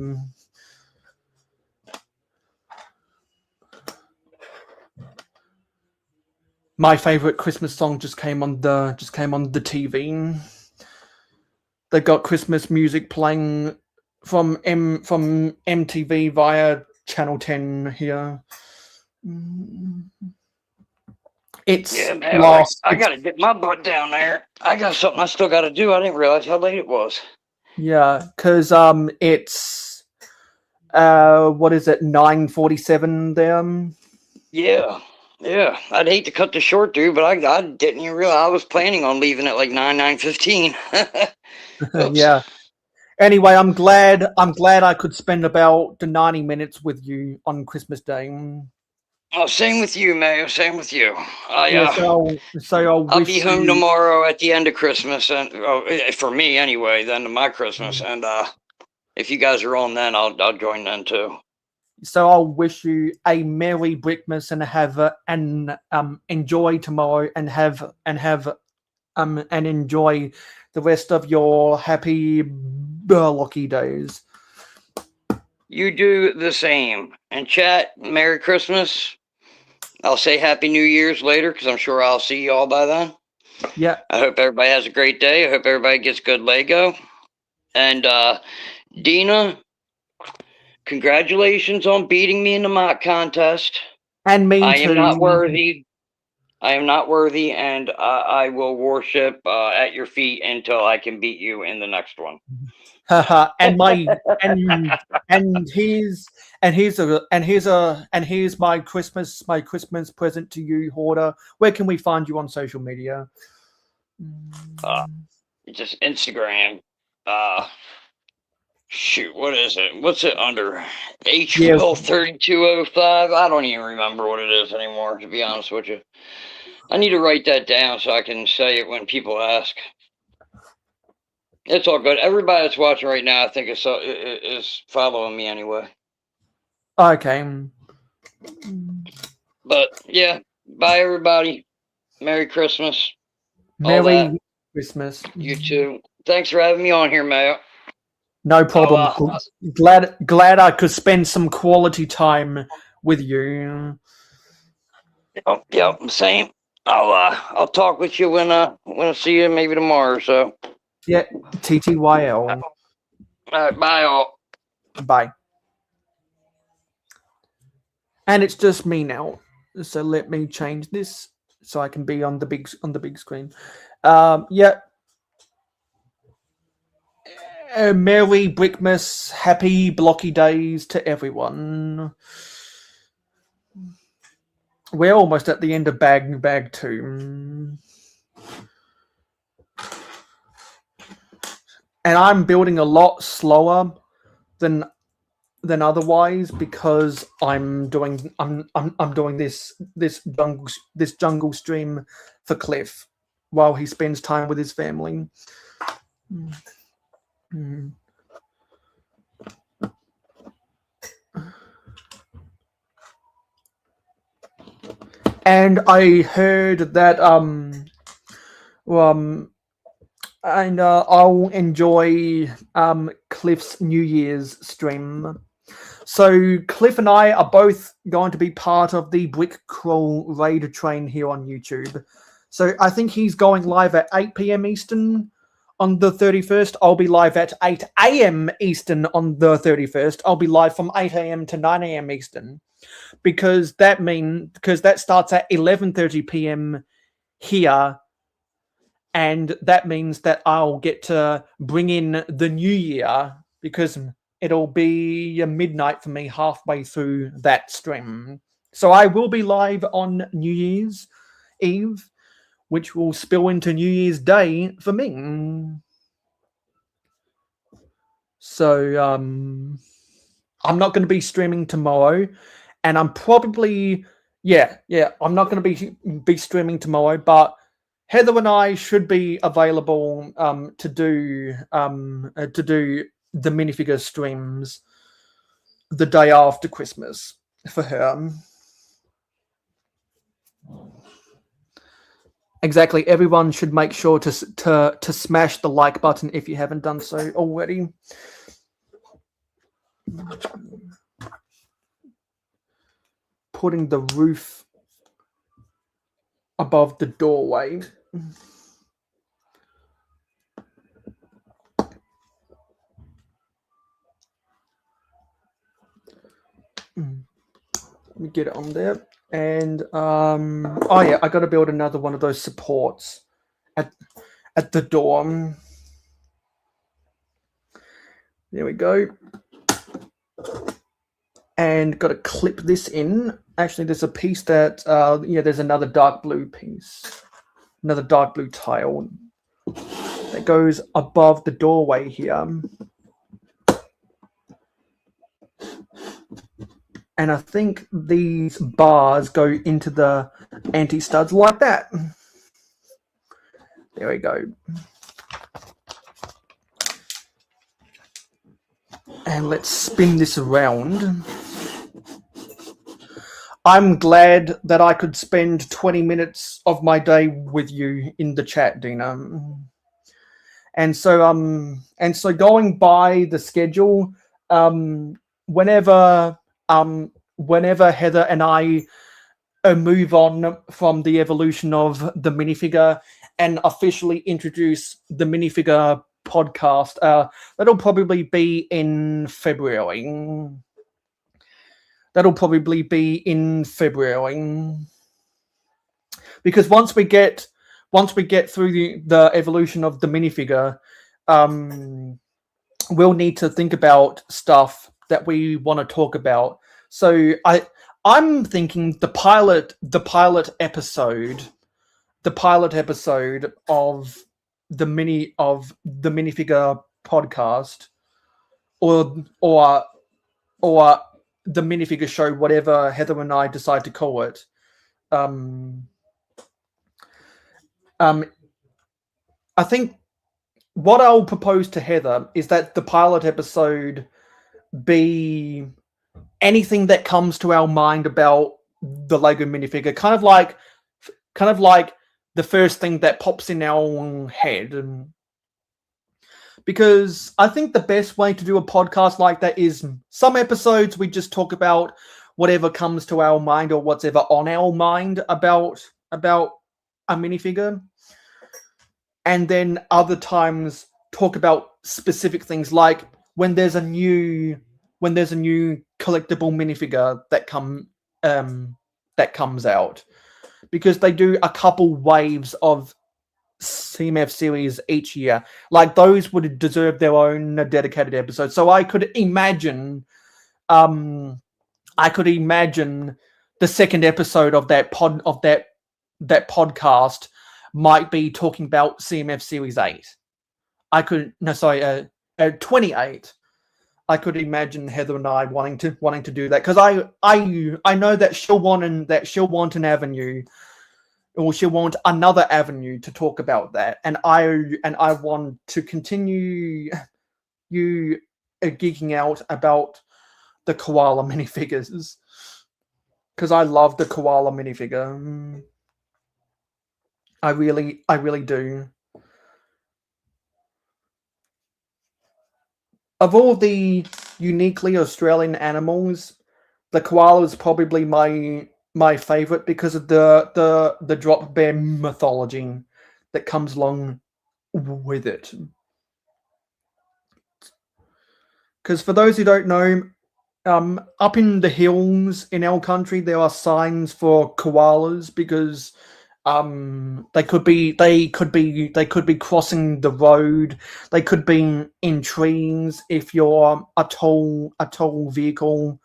My favorite Christmas song just came on the TV. They got Christmas music playing from MTV via Channel 10 here. It's man, lost. I gotta get my butt down there. I got something I still gotta do. I didn't realize how late it was. Yeah, because it's what is it, 9:47 there? Yeah. I'd hate to cut this short, dude, but I didn't even realize I was planning on leaving at like 9:15. Yeah. Anyway, I'm glad I could spend about 90 minutes with you on Christmas Day. Oh, same with you, Mayo. Same with you. I'll be home tomorrow at the end of Christmas, and for me anyway, the end of my Christmas. And if you guys are on then, I'll join then too. So I'll wish you a Merry Brickmas and enjoy tomorrow and enjoy the rest of your happy lucky days. You do the same. And chat, Merry Christmas. I'll say Happy New Year's later because I'm sure I'll see you all by then. Yeah. I hope everybody has a great day. I hope everybody gets good Lego. And Dina, congratulations on beating me in the mock contest. And me too. I am not worthy. And I will worship at your feet until I can beat you in the next one. and here's my Christmas present to you, Hoarder. Where can we find you on social media? Just Instagram. Shoot, what is it? What's it under? HL3205. I don't even remember what it is anymore, to be honest with you. I need to write that down so I can say it when people ask. It's all good. Everybody that's watching right now, I think is following me anyway. Okay. But yeah, bye everybody. Merry Christmas. Merry Christmas. You too. Thanks for having me on here, Mayo. No problem. Glad I could spend some quality time with you. Yep, same. I'll talk with you when I see you maybe tomorrow or so. Yeah, TTYL. All right, bye all. Bye. And it's just me now. So let me change this so I can be on the big screen. Yeah. Merry Brickmas, happy blocky days to everyone. We're almost at the end of bag 2. And I'm building a lot slower than otherwise because I'm doing this jungle stream for Cliff while he spends time with his family. And I heard that and I'll enjoy Cliff's New Year's stream. So Cliff and I are both going to be part of the Brick Crawl raid train here on YouTube. So I think he's going live at 8 p.m. Eastern on the 31st. I'll be live at 8 a.m. Eastern on the 31st. I'll be live from 8 a.m. to 9 a.m. Eastern. Because that starts at 11:30 p.m. here. And that means that I'll get to bring in the new year because it'll be midnight for me halfway through that stream. So I will be live on New Year's Eve, which will spill into New Year's Day for me. So I'm not going to be streaming tomorrow. and I'm probably I'm not going to be streaming tomorrow, but Heather and I should be available to do the minifigure streams the day after Christmas for her. Exactly. Everyone should make sure to smash the like button if you haven't done so already. Putting the roof above the doorway. Let me get it on there. And oh yeah, I got to build another one of those supports at the door. There we go. And got to clip this in. Actually, there's a piece that there's another dark blue piece, another dark blue tile that goes above the doorway here. And I think these bars go into the anti-studs like that. There we go. And let's spin this around. I'm glad that I could spend 20 minutes of my day with you in the chat, Dina. And so going by the schedule, whenever Heather and I move on from the evolution of the minifigure and officially introduce the minifigure podcast, that'll probably be in February. Because once we get through the evolution of the minifigure, we'll need to think about stuff that we want to talk about. So I'm thinking the pilot episode of the minifigure podcast, or the minifigure show, whatever Heather and I decide to call it. I think what I'll propose to Heather is that the pilot episode be anything that comes to our mind about the Lego minifigure, kind of like the first thing that pops in our head. Because I think the best way to do a podcast like that is some episodes we just talk about whatever comes to our mind or whatever on our mind about a minifigure, and then other times talk about specific things, like when there's a new collectible minifigure that comes out, because they do a couple waves of CMF series each year. Like, those would deserve their own dedicated episode. So I could imagine the second episode of that podcast might be talking about CMF series 8. 28. I could imagine Heather and I wanting to do that, because I know that she'll want an avenue, or she'll want another avenue to talk about that, and I want to continue you geeking out about the koala minifigures, because I love the koala minifigure. I really do. Of all the uniquely Australian animals, the koala is probably my favorite, because of the drop bear mythology that comes along with it. Because for those who don't know, up in the hills in our country, there are signs for koalas, because they could be crossing the road. They could be in trees. If you're a tall vehicle,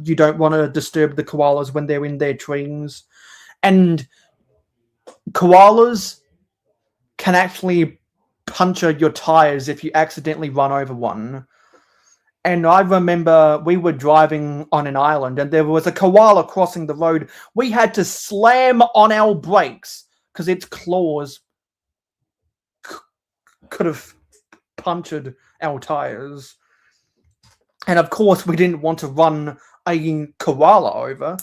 you don't want to disturb the koalas when they're in their trees. And koalas can actually puncture your tires if you accidentally run over one. And I remember we were driving on an island and there was a koala crossing the road. We had to slam on our brakes because its claws could have punctured our tires. And of course, we didn't want to run a koala over.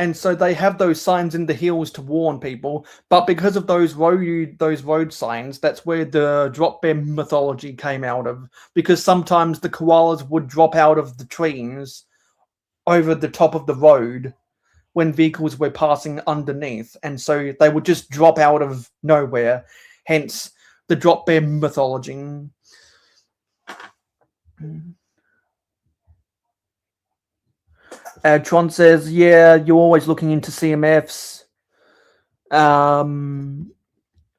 And so they have those signs in the hills to warn people. But because of those road signs, that's where the drop bear mythology came out of. Because sometimes the koalas would drop out of the trees over the top of the road when vehicles were passing underneath. And so they would just drop out of nowhere. Hence the drop bear mythology. Tron says, yeah, you're always looking into CMFs.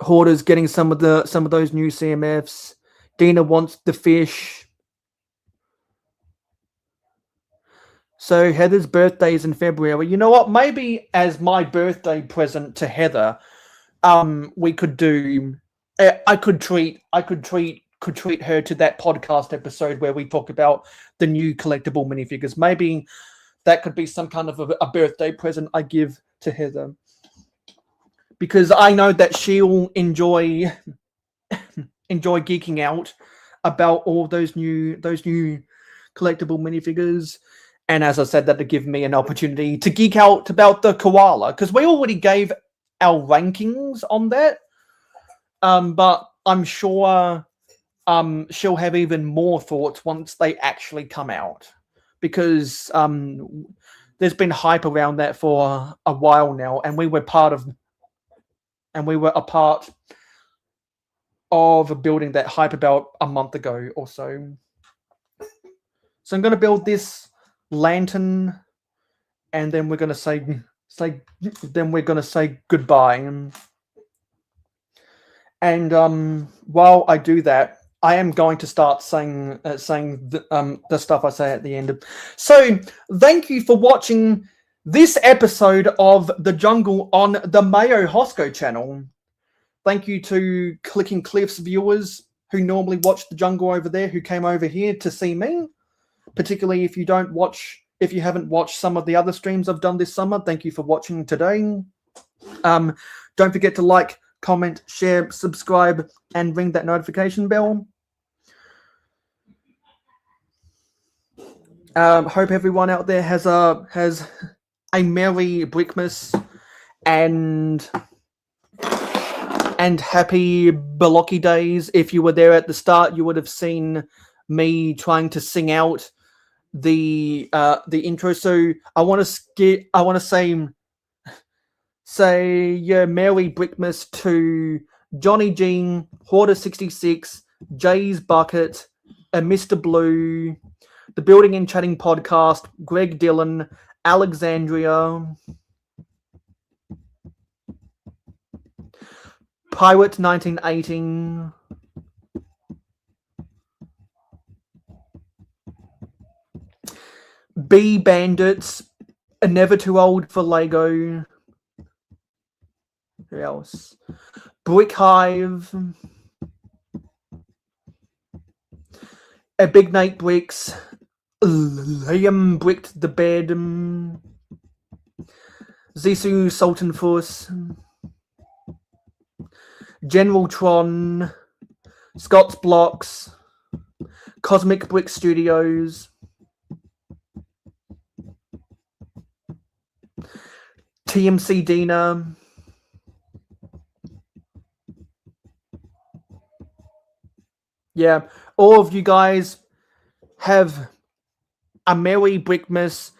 Hoarder's getting some of those new CMFs. Dina wants the fish. So Heather's birthday is in February. You know what? Maybe as my birthday present to Heather, we could do. I could treat her to that podcast episode where we talk about the new collectible minifigures. Maybe that could be some kind of a birthday present I give to Heather, because I know that she'll enjoy geeking out about all those new collectible minifigures. And as I said, that to give me an opportunity to geek out about the koala, because we already gave our rankings on that. But I'm sure she'll have even more thoughts once they actually come out, because there's been hype around that for a while now, and we were a part of building that hype about a month ago or so. So I'm going to build this lantern, and then we're going to say goodbye. And while I do that, I am going to start saying the stuff I say at the end. So thank you for watching this episode of The Jungle on the Mayo Hosko channel. Thank you to Clicking Cliffs viewers who normally watch The Jungle over there, who came over here to see me. Particularly if you haven't watched some of the other streams I've done this summer, thank you for watching today. Don't forget to like, comment, share, subscribe, and ring that notification bell. Hope everyone out there has a merry Brickmas and happy Bolocki days. If you were there at the start, you would have seen me trying to sing out the intro. So I want to say yeah, merry Brickmas to Johnny Jean, Hoarder 66, Jay's Bucket, Mr. Blue, the Building and Chatting Podcast, Greg Dillon, Alexandria, Pirate 1918, B Bandits, Never Too Old for Lego. Who else? Brick Hive, a Big Nate Bricks, Liam Bricked the Bed, Zisu Sultanfuss, General Tron, Scott's Blocks, Cosmic Brick Studios, TMC Dina, yeah, all of you guys have a merry Brickmas,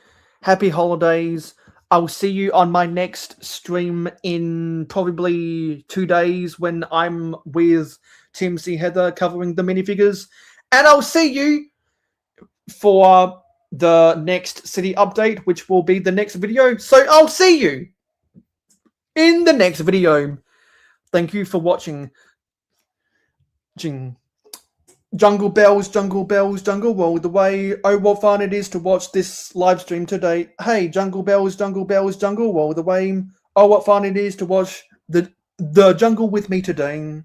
happy holidays. I'll see you on my next stream in probably 2 days when I'm with TMC Heather covering the minifigures. And I'll see you for the next city update, which will be the next video. So I'll see you in the next video. Thank you for watching. Jungle bells, jungle roll the way. Oh, what fun it is to watch this live stream today. Hey, jungle bells, jungle roll the way. Oh, what fun it is to watch the jungle with me today.